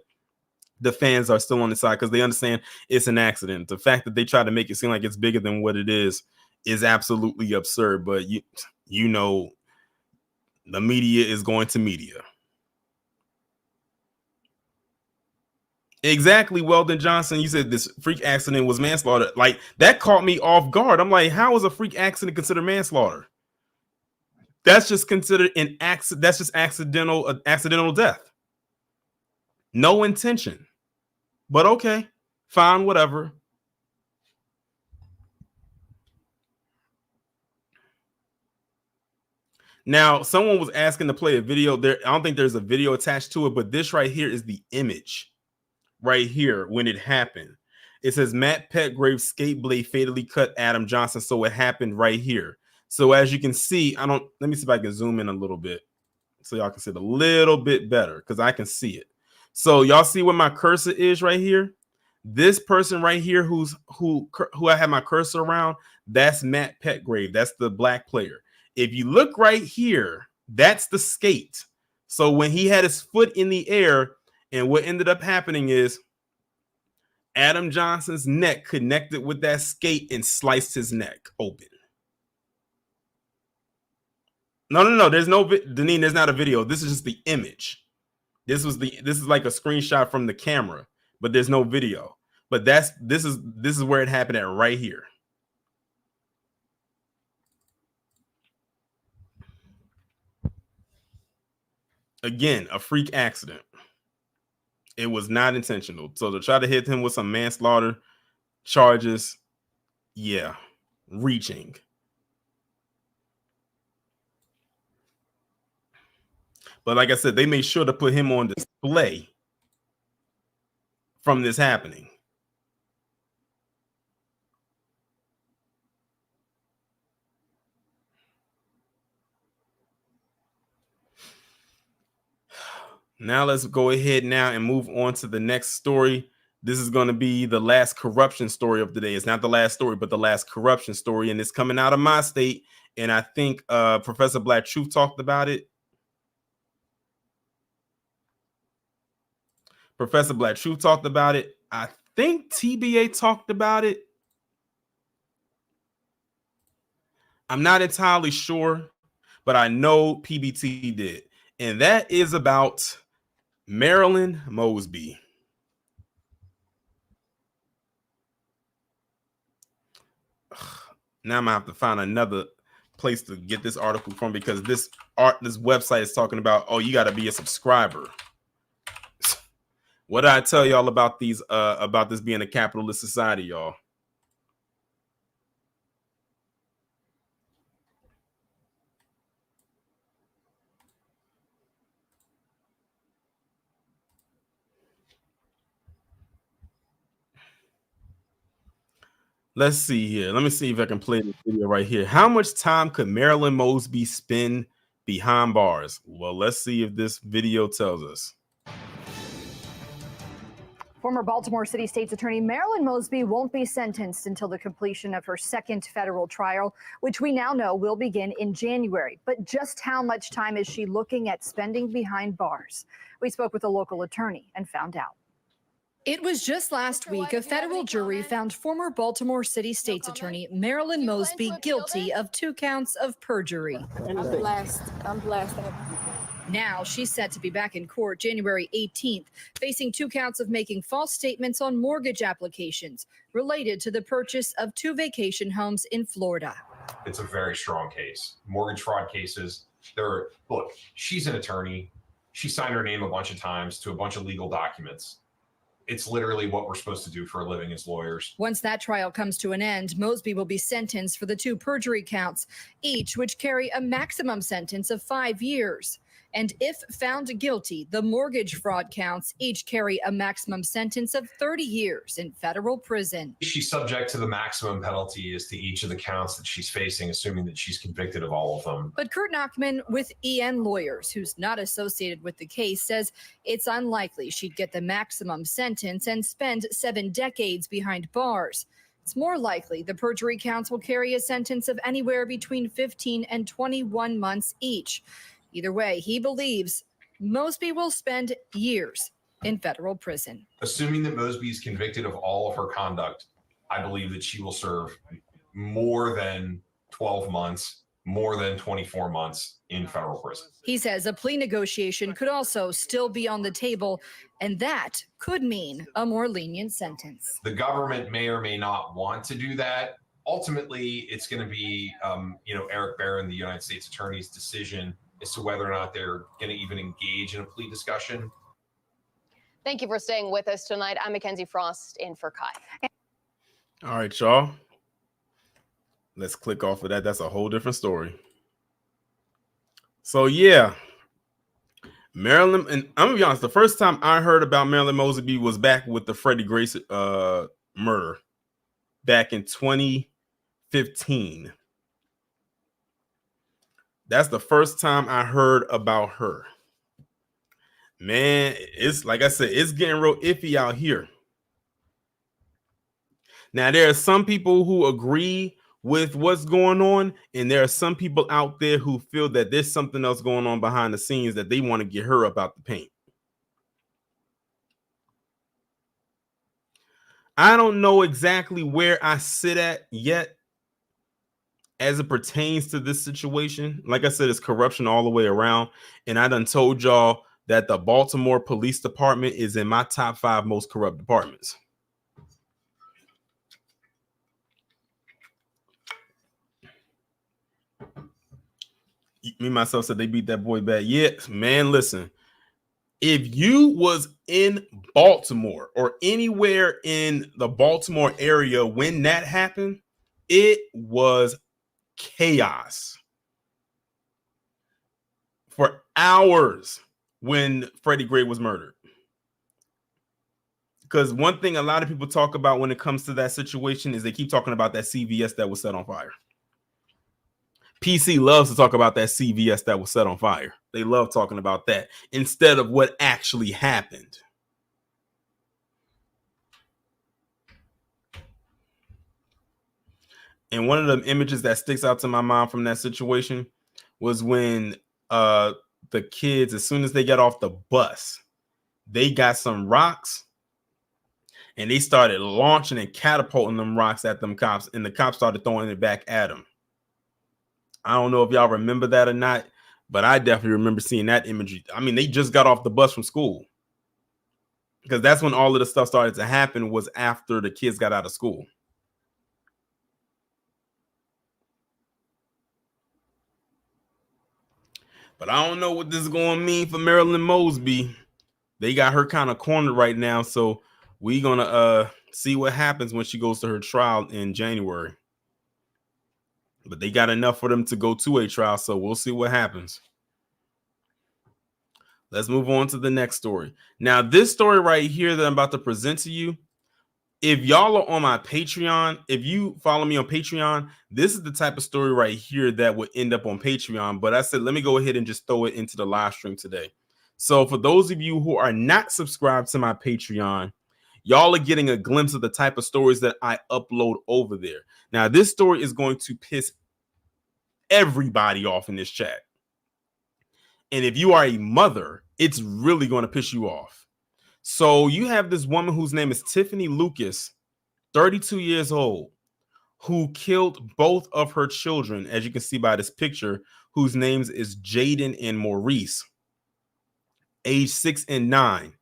the fans are still on his side because they understand it's an accident. The fact that they try to make it seem like it's bigger than what it is absolutely absurd. But you know, the media is going to media. Exactly. Weldon Johnson, you said this freak accident was manslaughter. Like, that caught me off guard. I'm like, how is a freak accident considered manslaughter? That's just considered an accident. That's just accidental death. No intention. But okay, fine, whatever. Now, someone was asking to play a video there. I don't think there's a video attached to it, but this right here is the image. Right here when it happened. It says Matt Petgrave's skate blade fatally cut Adam Johnson. So it happened right here. So as you can see, let me see if I can zoom in a little bit so y'all can see it a little bit better because I can see it. So y'all see where my cursor is right here? This person right here who I have my cursor around, that's Matt Petgrave. That's the black player. If you look right here That's the skate. So when he had his foot in the air, and what ended up happening is Adam Johnson's neck connected with that skate and sliced his neck open. No. There's no Deneen. There's not a video. This is just the image. This is like a screenshot from the camera, but there's no video. But this is where it happened at right here. Again, a freak accident. It was not intentional. So to try to hit him with some manslaughter charges, yeah, reaching. But like I said, they made sure to put him on display from this happening. Now let's go ahead now and move on to the next story. This is going to be the last corruption story of the day. It's not the last story, but the last corruption story. And it's coming out of my state. And I think Professor Black Truth talked about it. Professor Black Truth talked about it. I think TBA talked about it. I'm not entirely sure, but I know PBT did. And that is about Marilyn Mosby. Now I'm gonna have to find another place to get this article from, because this website is talking about, oh, you got to be a subscriber. What did I tell y'all about these about this being a capitalist society, y'all? Let's see here. Let me see if I can play this video right here. How much time could Marilyn Mosby spend behind bars? Well, let's see if this video tells us. Former Baltimore City State's Attorney Marilyn Mosby won't be sentenced until the completion of her second federal trial, which we now know will begin in January. But just how much time is she looking at spending behind bars? We spoke with a local attorney and found out. It was just last week a federal jury found former Baltimore City State's Attorney Marilyn Mosby guilty of 2 counts of perjury. I'm blessed. Now she's set to be back in court January 18th, facing 2 counts of making false statements on mortgage applications related to the purchase of 2 vacation homes in Florida. It's a very strong case. Mortgage fraud cases, look, she's an attorney. She signed her name a bunch of times to a bunch of legal documents. It's literally what we're supposed to do for a living as lawyers. Once that trial comes to an end, Mosby will be sentenced for the 2 perjury counts, each which carry a maximum sentence of 5 years. And if found guilty, the mortgage fraud counts each carry a maximum sentence of 30 years in federal prison. She's subject to the maximum penalty as to each of the counts that she's facing, assuming that she's convicted of all of them. But Kurt Nachman with EN Lawyers, who's not associated with the case, says it's unlikely she'd get the maximum sentence and spend 7 decades behind bars. It's more likely the perjury counts will carry a sentence of anywhere between 15 and 21 months each. Either way, he believes Mosby will spend years in federal prison. Assuming that Mosby is convicted of all of her conduct, I believe that she will serve more than 12 months, more than 24 months in federal prison. He says a plea negotiation could also still be on the table, and that could mean a more lenient sentence. The government may or may not want to do that. Ultimately, it's going to be, Eric Barron, the United States Attorney's decision as to whether or not they're going to even engage in a plea discussion. Thank you for staying with us tonight. I'm Mackenzie Frost in for Kai. All right, y'all. Let's click off of that. That's a whole different story. So, yeah. Marilyn, and I'm going to be honest, the first time I heard about Marilyn Mosby was back with the Freddie Grace murder back in 2015. That's the first time I heard about her. Man, it's like I said, it's getting real iffy out here. Now, there are some people who agree with what's going on, and there are some people out there who feel that there's something else going on behind the scenes that they want to get her up out the paint. I don't know exactly where I sit at yet as it pertains to this situation. Like I said, it's corruption all the way around, and I done told y'all that the Baltimore Police Department is in my top 5 most corrupt departments. Me myself said they beat that boy bad. Yeah, man, listen. If you was in Baltimore or anywhere in the Baltimore area when that happened, it was chaos for hours when Freddie Gray was murdered. Because one thing a lot of people talk about when it comes to that situation is they keep talking about that CVS that was set on fire. PC loves to talk about that CVS that was set on fire. They love talking about that instead of what actually happened. And one of the images that sticks out to my mind from that situation was when the kids, as soon as they got off the bus, they got some rocks and they started launching and catapulting them rocks at them cops, and the cops started throwing it back at them. I don't know if y'all remember that or not, but I definitely remember seeing that imagery. I mean, they just got off the bus from school, because that's when all of the stuff started to happen, was after the kids got out of school. But I don't know what this is going to mean for Marilyn Mosby. They got her kind of cornered right now, so we're going to see what happens when she goes to her trial in January. But they got enough for them to go to a trial, so we'll see what happens. Let's move on to the next story. Now, this story right here that I'm about to present to you, if y'all are on my Patreon, if you follow me on Patreon, this is the type of story right here that would end up on Patreon. But I said, let me go ahead and just throw it into the live stream today. So for those of you who are not subscribed to my Patreon, y'all are getting a glimpse of the type of stories that I upload over there. Now, this story is going to piss everybody off in this chat. And if you are a mother, it's really going to piss you off. So you have this woman whose name is Tiffanie Lucas, 32 years old, who killed both of her children, as you can see by this picture, whose names is Jaden and Maurice, age 6 and 9,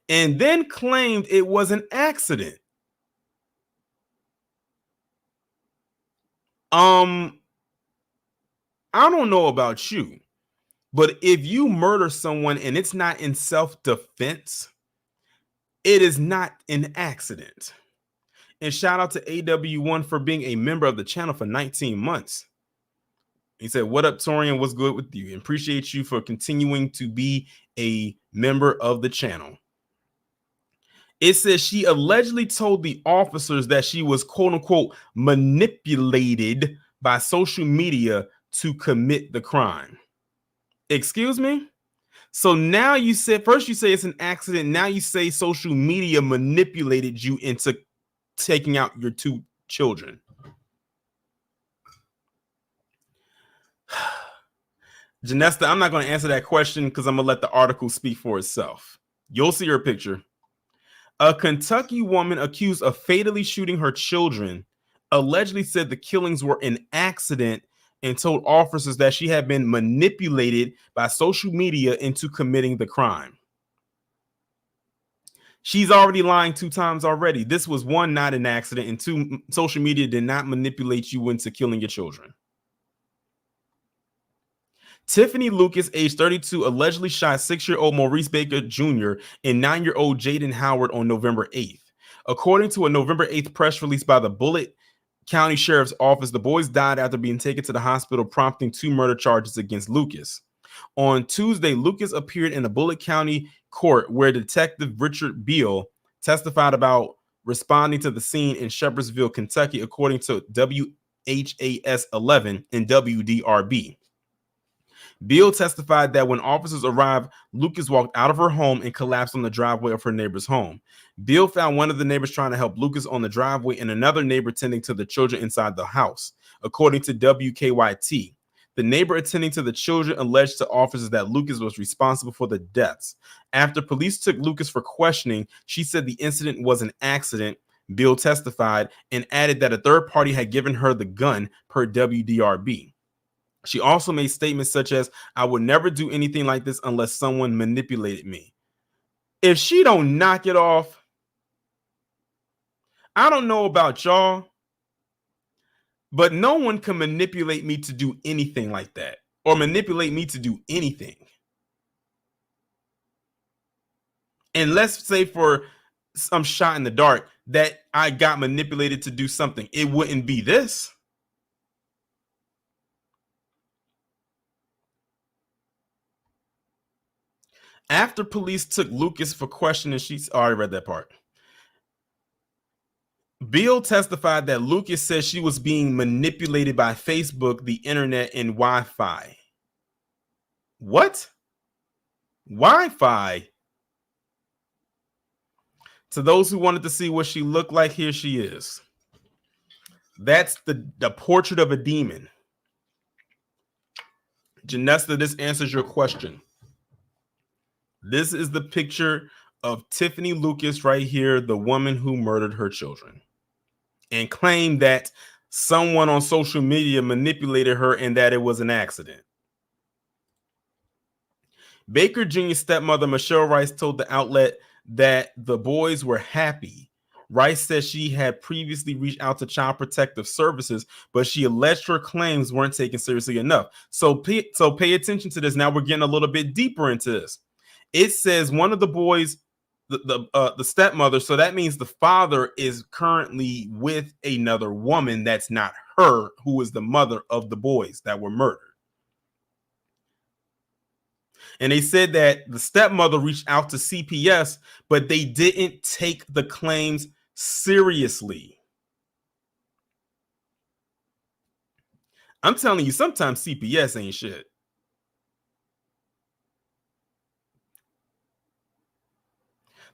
and then claimed it was an accident. I don't know about you, but if you murder someone and it's not in self-defense, it is not an accident. And shout out to AW1 for being a member of the channel for 19 months. He said, what up, Torian? What's good with you? And appreciate you for continuing to be a member of the channel. It says she allegedly told the officers that she was, quote unquote, manipulated by social media to commit the crime. Excuse me? So now you said, first you say it's an accident. Now you say social media manipulated you into taking out your 2 children. Janesta, I'm not going to answer that question because I'm going to let the article speak for itself. You'll see her picture. A Kentucky woman accused of fatally shooting her children allegedly said the killings were an accident and told officers that she had been manipulated by social media into committing the crime. She's already lying 2 times already. This was 1, not an accident, and 2, social media did not manipulate you into killing your children. Tiffanie Lucas, age 32, allegedly shot 6-year-old Maurice Baker Jr. and 9-year-old Jaden Howard on November 8th. According to a November 8th press release by the Bullitt County Sheriff's Office, the boys died after being taken to the hospital, prompting 2 murder charges against Lucas. On Tuesday, Lucas appeared in the Bullitt County Court where Detective Richard Beal testified about responding to the scene in Shepherdsville, Kentucky, according to WHAS 11 and WDRB. Beal testified that when officers arrived, Lucas walked out of her home and collapsed on the driveway of her neighbor's home. Beal found one of the neighbors trying to help Lucas on the driveway and another neighbor tending to the children inside the house. According to WKYT, the neighbor attending to the children alleged to officers that Lucas was responsible for the deaths. After police took Lucas for questioning, she said the incident was an accident. Beal testified and added that a third party had given her the gun per WDRB. She also made statements such as, "I would never do anything like this unless someone manipulated me." If she don't knock it off, I don't know about y'all, but no one can manipulate me to do anything like that or manipulate me to do anything. And let's say for some shot in the dark that I got manipulated to do something, it wouldn't be this. After police took Lucas for questioning, she's already read that part. Beal testified that Lucas said she was being manipulated by Facebook, the internet, and Wi-Fi. What? Wi-Fi? To those who wanted to see what she looked like, here she is. That's the portrait of a demon. Janessa, this answers your question. This is the picture of Tiffanie Lucas right here, the woman who murdered her children, and claimed that someone on social media manipulated her and that it was an accident. Baker Jr.'s stepmother, Michelle Rice, told the outlet that the boys were happy. Rice says she had previously reached out to Child Protective Services, but she alleged her claims weren't taken seriously enough. So pay attention to this. Now we're getting a little bit deeper into this. It says one of the boys, the stepmother, so that means the father is currently with another woman that's not her, who is the mother of the boys that were murdered. And they said that the stepmother reached out to CPS, but they didn't take the claims seriously. I'm telling you, sometimes CPS ain't shit.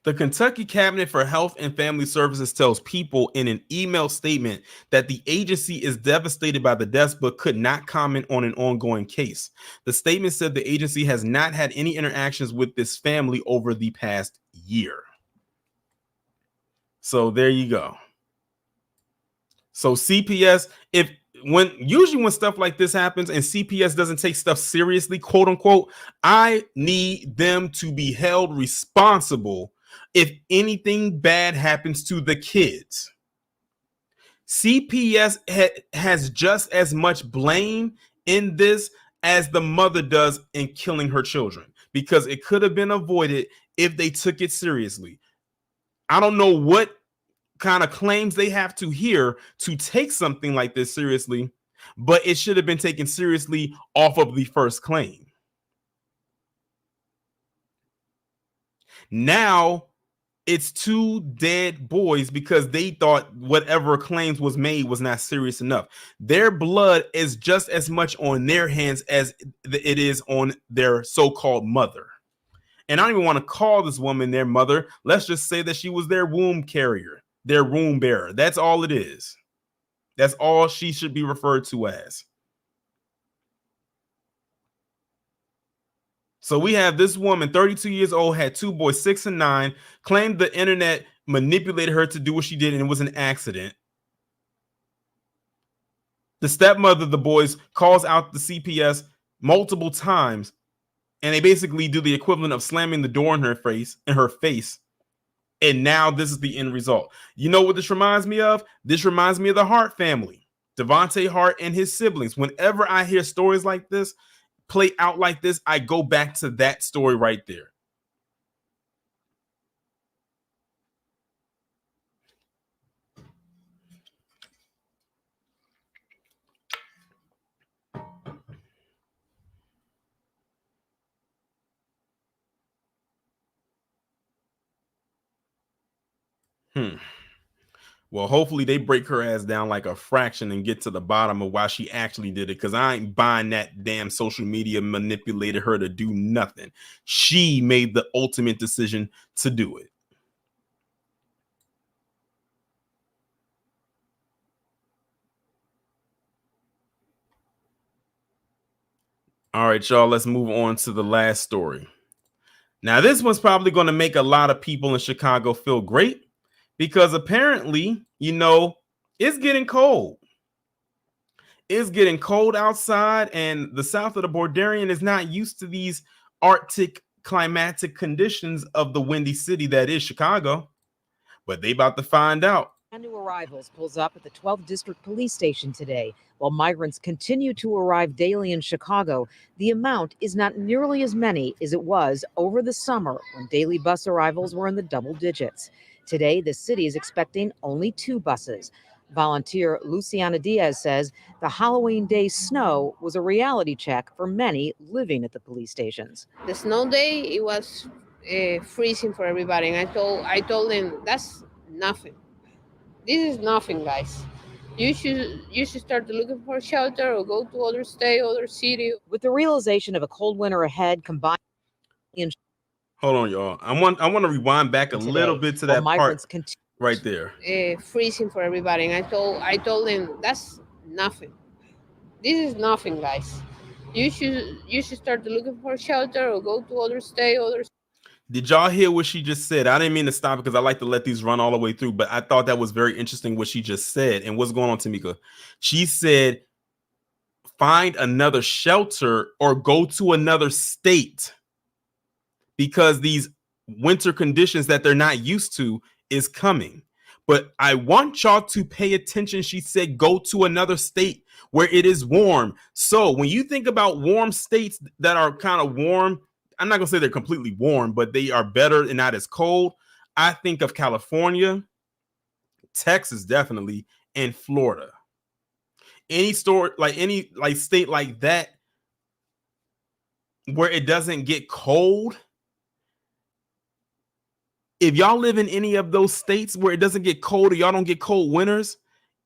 The Kentucky Cabinet for Health and Family Services tells People in an email statement that the agency is devastated by the deaths but could not comment on an ongoing case. The statement said the agency has not had any interactions with this family over the past year. So there you go. So CPS, usually when stuff like this happens and CPS doesn't take stuff seriously, quote unquote, I need them to be held responsible if anything bad happens to the kids. CPS has just as much blame in this as the mother does in killing her children, because it could have been avoided if they took it seriously. I don't know what kind of claims they have to hear to take something like this seriously, but it should have been taken seriously off of the first claim. Now it's two dead boys because they thought whatever claims was made was not serious enough. Their blood is just as much on their hands as it is on their so-called mother. And I don't even want to call this woman their mother. Let's just say that she was their womb carrier, their womb bearer. That's all it is. That's all she should be referred to as. So we have this woman, 32 years old, had two boys, 6 and 9, claimed the internet manipulated her to do what she did and it was an accident. The stepmother of the boys calls out the CPS multiple times, and they basically do the equivalent of slamming the door in her face. And now this is the end result. You know what this reminds me of? This reminds me of the Hart family, Devontae Hart and his siblings. Whenever I hear stories like this play out like this, I go back to that story right there. Well, hopefully they break her ass down like a fraction and get to the bottom of why she actually did it. Because I ain't buying that damn social media manipulated her to do nothing. She made the ultimate decision to do it. All right, y'all, let's move on to the last story. Now, this one's probably going to make a lot of people in Chicago feel great because apparently, it's getting cold. It's getting cold outside, and the south of the Borderian is not used to these Arctic climatic conditions of the windy city that is Chicago. But they about to find out. New arrivals pulls up at the 12th District Police Station today. While migrants continue to arrive daily in Chicago, the amount is not nearly as many as it was over the summer when daily bus arrivals were in the double digits. Today, the city is expecting only 2 buses. Volunteer Luciana Diaz says the Halloween day snow was a reality check for many living at the police stations. The snow day, it was freezing for everybody, and I told them that's nothing. This is nothing, guys. You should start looking for shelter or go to other state, other city. With the realization of a cold winter ahead, combined. Hold on, y'all. I want to rewind back a little bit to that part right there. Freezing for everybody, and I told them that's nothing. This is nothing, guys. You should start looking for shelter or go to other state, other. Did y'all hear what she just said? I didn't mean to stop because I like to let these run all the way through, but I thought that was very interesting what she just said. And what's going on, Tamika? She said, find another shelter or go to another state because these winter conditions that they're not used to is coming. But I want y'all to pay attention. She said, go to another state where it is warm. So when you think about warm states that are kind of warm, I'm not going to say they're completely warm, but they are better and not as cold. I think of California, Texas, definitely, and Florida. Any state like that where it doesn't get cold. If y'all live in any of those states where it doesn't get cold or y'all don't get cold winters,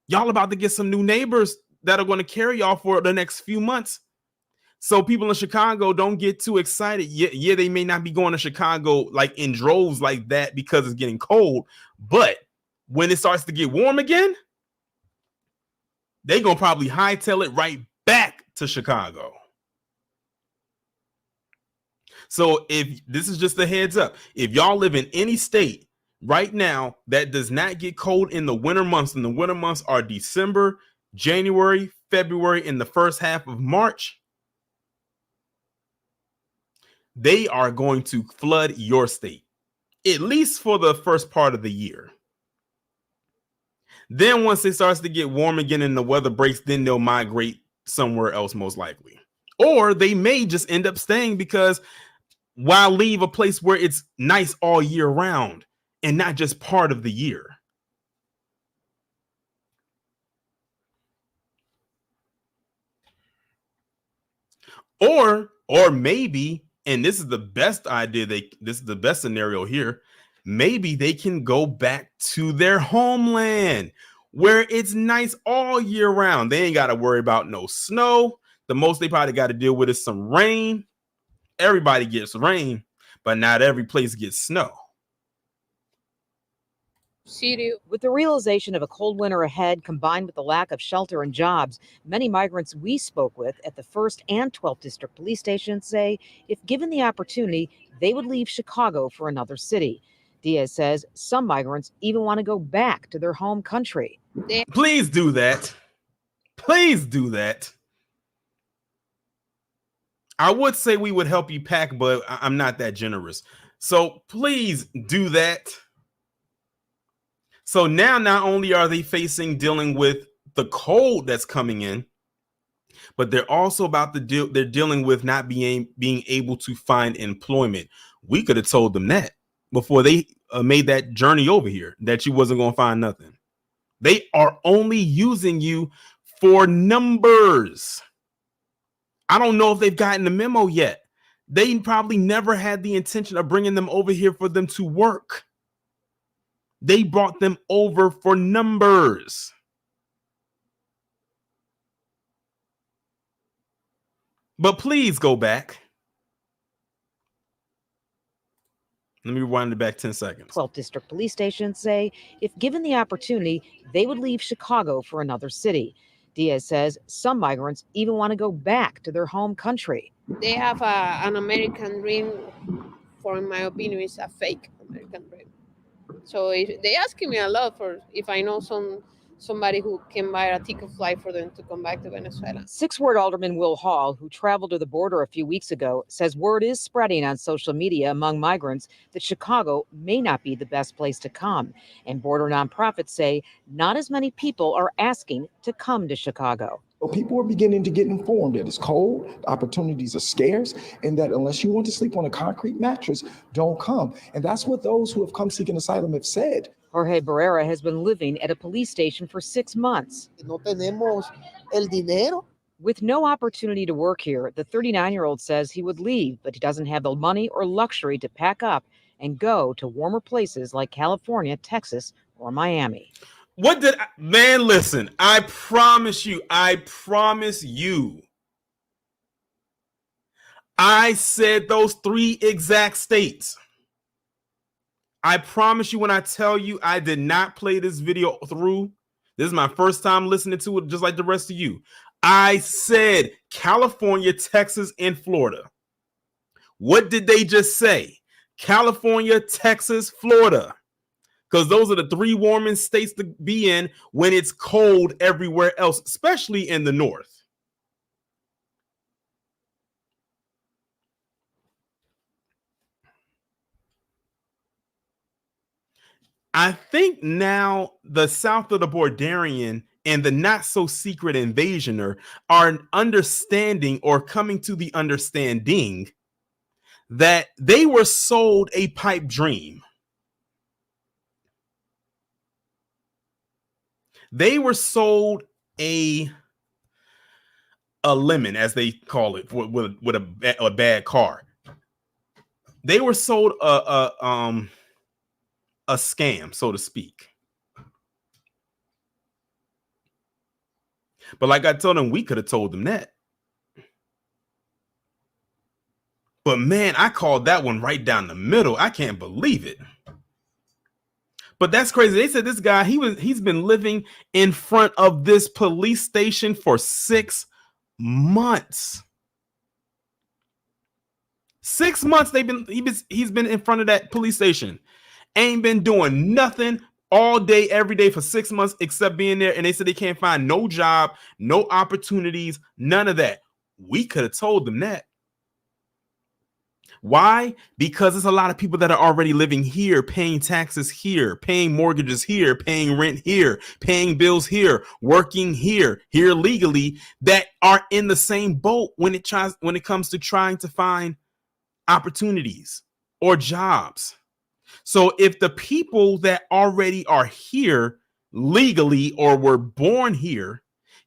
y'all about to get some new neighbors that are going to carry y'all for the next few months. So people in Chicago don't get too excited. Yeah, they may not be going to Chicago like in droves like that because it's getting cold. But when it starts to get warm again, they're going to probably hightail it right back to Chicago. So if this is just a heads up, if y'all live in any state right now that does not get cold in the winter months, and the winter months are December, January, February, and the first half of March, they are going to flood your state, at least for the first part of the year. Then once it starts to get warm again and the weather breaks, then they'll migrate somewhere else most likely. Or they may just end up staying because why leave a place where it's nice all year round and not just part of the year? Or maybe, and this is the best idea, this is the best scenario here, maybe they can go back to their homeland where it's nice all year round. They ain't got to worry about no snow. The most they probably got to deal with is some rain. Everybody gets rain, but not every place gets snow. With the realization of a cold winter ahead, combined with the lack of shelter and jobs, many migrants we spoke with at the 1st and 12th District Police stations say if given the opportunity, they would leave Chicago for another city. Diaz says some migrants even want to go back to their home country. Please do that. Please do that. I would say we would help you pack, but I'm not that generous. So please do that. So now not only are they dealing with the cold that's coming in, but they're also about to they're dealing with not being able to find employment. We could have told them that before they made that journey over here, that you wasn't going to find nothing. They are only using you for numbers. I don't know if they've gotten the memo yet. They probably never had the intention of bringing them over here for them to work. They brought them over for numbers. But please go back. Let me rewind it back 10 seconds. 12 district police stations say if given the opportunity, they would leave Chicago for another city. Diaz says some migrants even want to go back to their home country. They have an American dream, for in my opinion, is a fake American dream. So they asking me a lot for if I know somebody who can buy a ticket flight for them to come back to Venezuela. Six-ward Alderman Will Hall, who traveled to the border a few weeks ago, says word is spreading on social media among migrants that Chicago may not be the best place to come. And border nonprofits say not as many people are asking to come to Chicago. So people are beginning to get informed that it's cold, the opportunities are scarce, and that unless you want to sleep on a concrete mattress, don't come. And that's what those who have come seeking asylum have said. Jorge Barrera has been living at a police station for 6 months. No tenemos el dinero. With no opportunity to work here, the 39-year-old says he would leave, but he doesn't have the money or luxury to pack up and go to warmer places like California, Texas, or Miami. Man, listen, I promise you, I said those 3 exact states. I promise you when I tell you I did not play this video through. This is my first time listening to it, just like the rest of you. I said California, Texas, and Florida. What did they just say? California, Texas, Florida. Because those are the 3 warmest states to be in when it's cold everywhere else, especially in the north. I think now the south of the Borderian and the not so secret invasioner are understanding or coming to the understanding that they were sold a pipe dream. They were sold a lemon, as they call it, with a bad car. They were sold a scam, so to speak. But like I told them, we could have told them that. But man, I called that one right down the middle. I can't believe it. But that's crazy. They said this guy, he's been living in front of this police station for 6 months. 6 months he's been in front of that police station. Ain't been doing nothing all day, every day for 6 months except being there. And they said they can't find no job, no opportunities, none of that. We could have told them that. Why? Because there's a lot of people that are already living here, paying taxes here, paying mortgages here, paying rent here, paying bills here, working here legally, that are in the same boat when it comes to trying to find opportunities or jobs. So if the people that already are here legally or were born here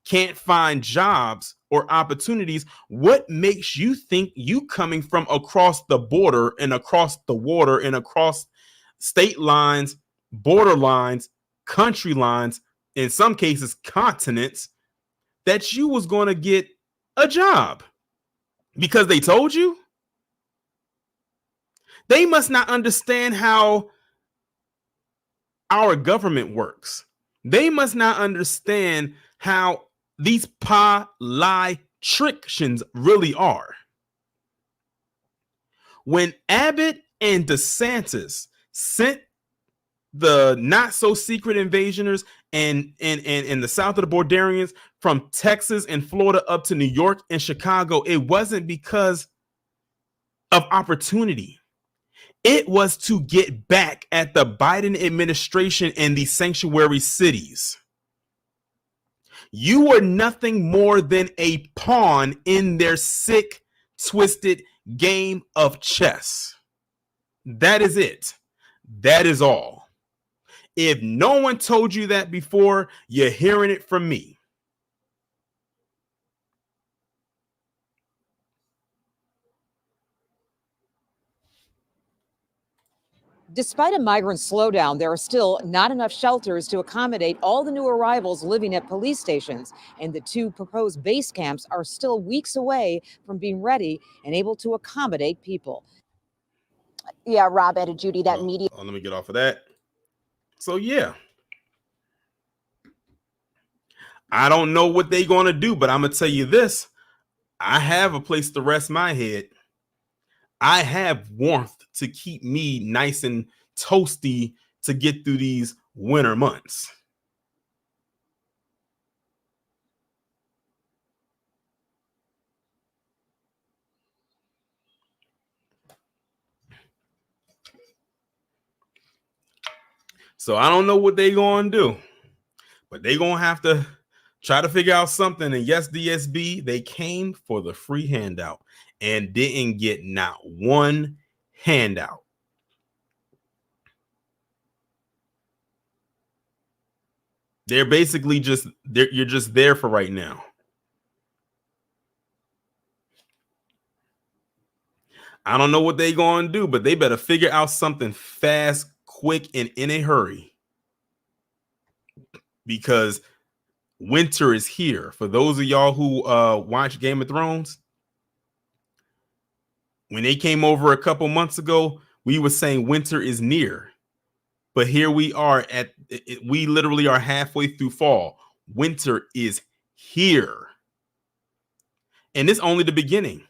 can't find jobs or opportunities, what makes you think you coming from across the border and across the water and across state lines, border lines, country lines, in some cases continents, that you was going to get a job? Because they told you? They must not understand how our government works. They must not understand how these politicians really are. When Abbott and DeSantis sent the not so secret invasioners and the south of the Borderians from Texas and Florida up to New York and Chicago, it wasn't because of opportunity. It was to get back at the Biden administration and the sanctuary cities. You were nothing more than a pawn in their sick, twisted game of chess. That is it. That is all. If no one told you that before, you're hearing it from me. Despite a migrant slowdown, there are still not enough shelters to accommodate all the new arrivals living at police stations, and the 2 proposed base camps are still weeks away from being ready and able to accommodate people. Yeah, Rob, Ed, and Judy, that media. Let me get off of that. So, yeah. I don't know what they're going to do, but I'm going to tell you this. I have a place to rest my head. I have warmth to keep me nice and toasty to get through these winter months. So I don't know what they're going to do, but they're going to have to try to figure out something. And yes, DSB, they came for the free handout and didn't get not one handout. They're basically just, you're just there for right now. I don't know what they're going to do, but they better figure out something fast, quick, and in a hurry. Because winter is here. For those of y'all who watch Game of Thrones, when they came over a couple months ago, we were saying winter is near. But here we are we literally are halfway through fall. Winter is here. And it's only the beginning.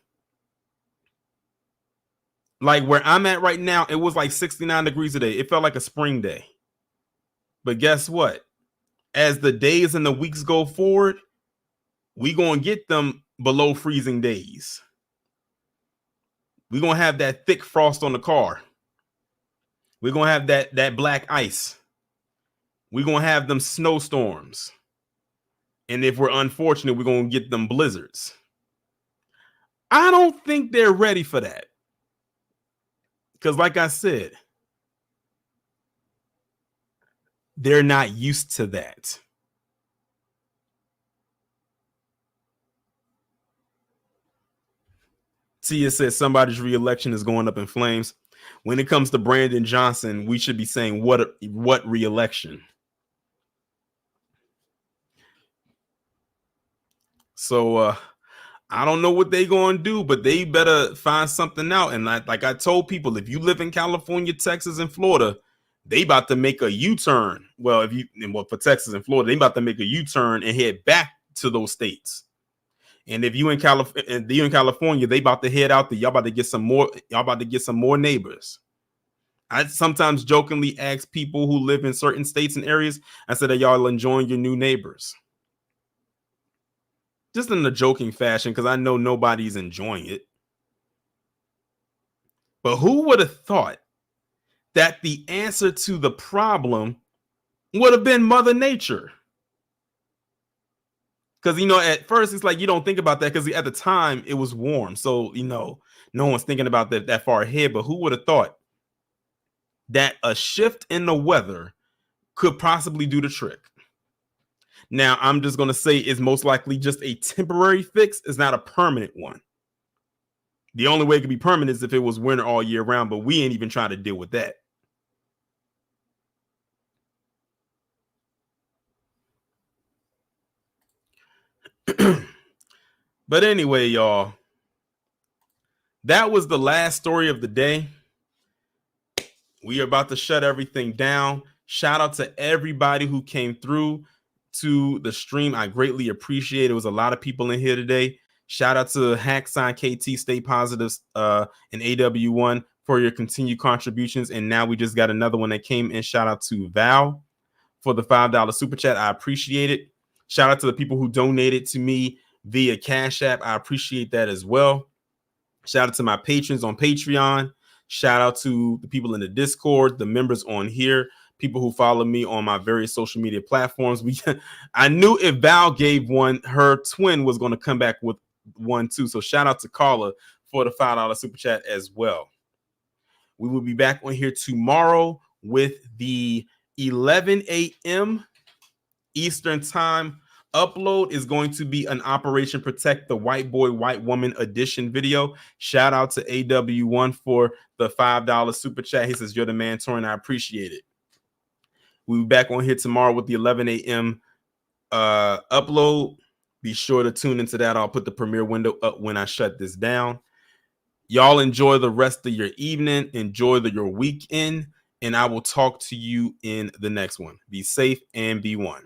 Like where I'm at right now, it was like 69 degrees a day. It felt like a spring day. But guess what? As the days and the weeks go forward, we going to get them below freezing days. We're going to have that thick frost on the car. We're going to have that black ice. We're going to have them snowstorms. And if we're unfortunate, we're going to get them blizzards. I don't think they're ready for that. Because like I said, they're not used to that. Tia says somebody's re-election is going up in flames. When it comes to Brandon Johnson, we should be saying what re-election. So I don't know what they're going to do, but they better find something out. And like I told people, if you live in California, Texas, and Florida, they about to make a U-turn. Well, for Texas and Florida, they about to make a U-turn and head back to those states. And if you in California, they about to head out there. Y'all about to get some more. Y'all about to get some more neighbors. I sometimes jokingly ask people who live in certain states and areas, I said, are y'all enjoying your new neighbors? Just in a joking fashion, because I know nobody's enjoying it. But who would have thought that the answer to the problem would have been Mother Nature? Because, at first it's like you don't think about that because at the time it was warm. So, no one's thinking about that far ahead. But who would have thought that a shift in the weather could possibly do the trick? Now, I'm just going to say it's most likely just a temporary fix. It's not a permanent one. The only way it could be permanent is if it was winter all year round, but we ain't even trying to deal with that. But anyway, y'all, that was the last story of the day. We are about to shut everything down. Shout out to everybody who came through to the stream. I greatly appreciate it. It was a lot of people in here today. Shout out to Hacksign KT, Stay Positives, and AW1 for your continued contributions. And now we just got another one that came in. Shout out to Val for the $5 super chat. I appreciate it. Shout out to the people who donated to me via Cash App. I appreciate that as well. Shout out to my patrons on Patreon. Shout out to the people in the Discord, the members on here, people who follow me on my various social media platforms. I knew if Val gave one, her twin was going to come back with one too. So shout out to Carla for the $5 super chat as well. We will be back on here tomorrow with the 11 a.m. Eastern time upload is going to be an Operation Protect the White Boy, White Woman edition video. Shout out to AW1 for the $5 super chat. He says, you're the man, Torin. I appreciate it. We'll be back on here tomorrow with the 11 a.m. Upload. Be sure to tune into that. I'll put the premiere window up when I shut this down. Y'all enjoy the rest of your evening. Enjoy your weekend. And I will talk to you in the next one. Be safe and be one.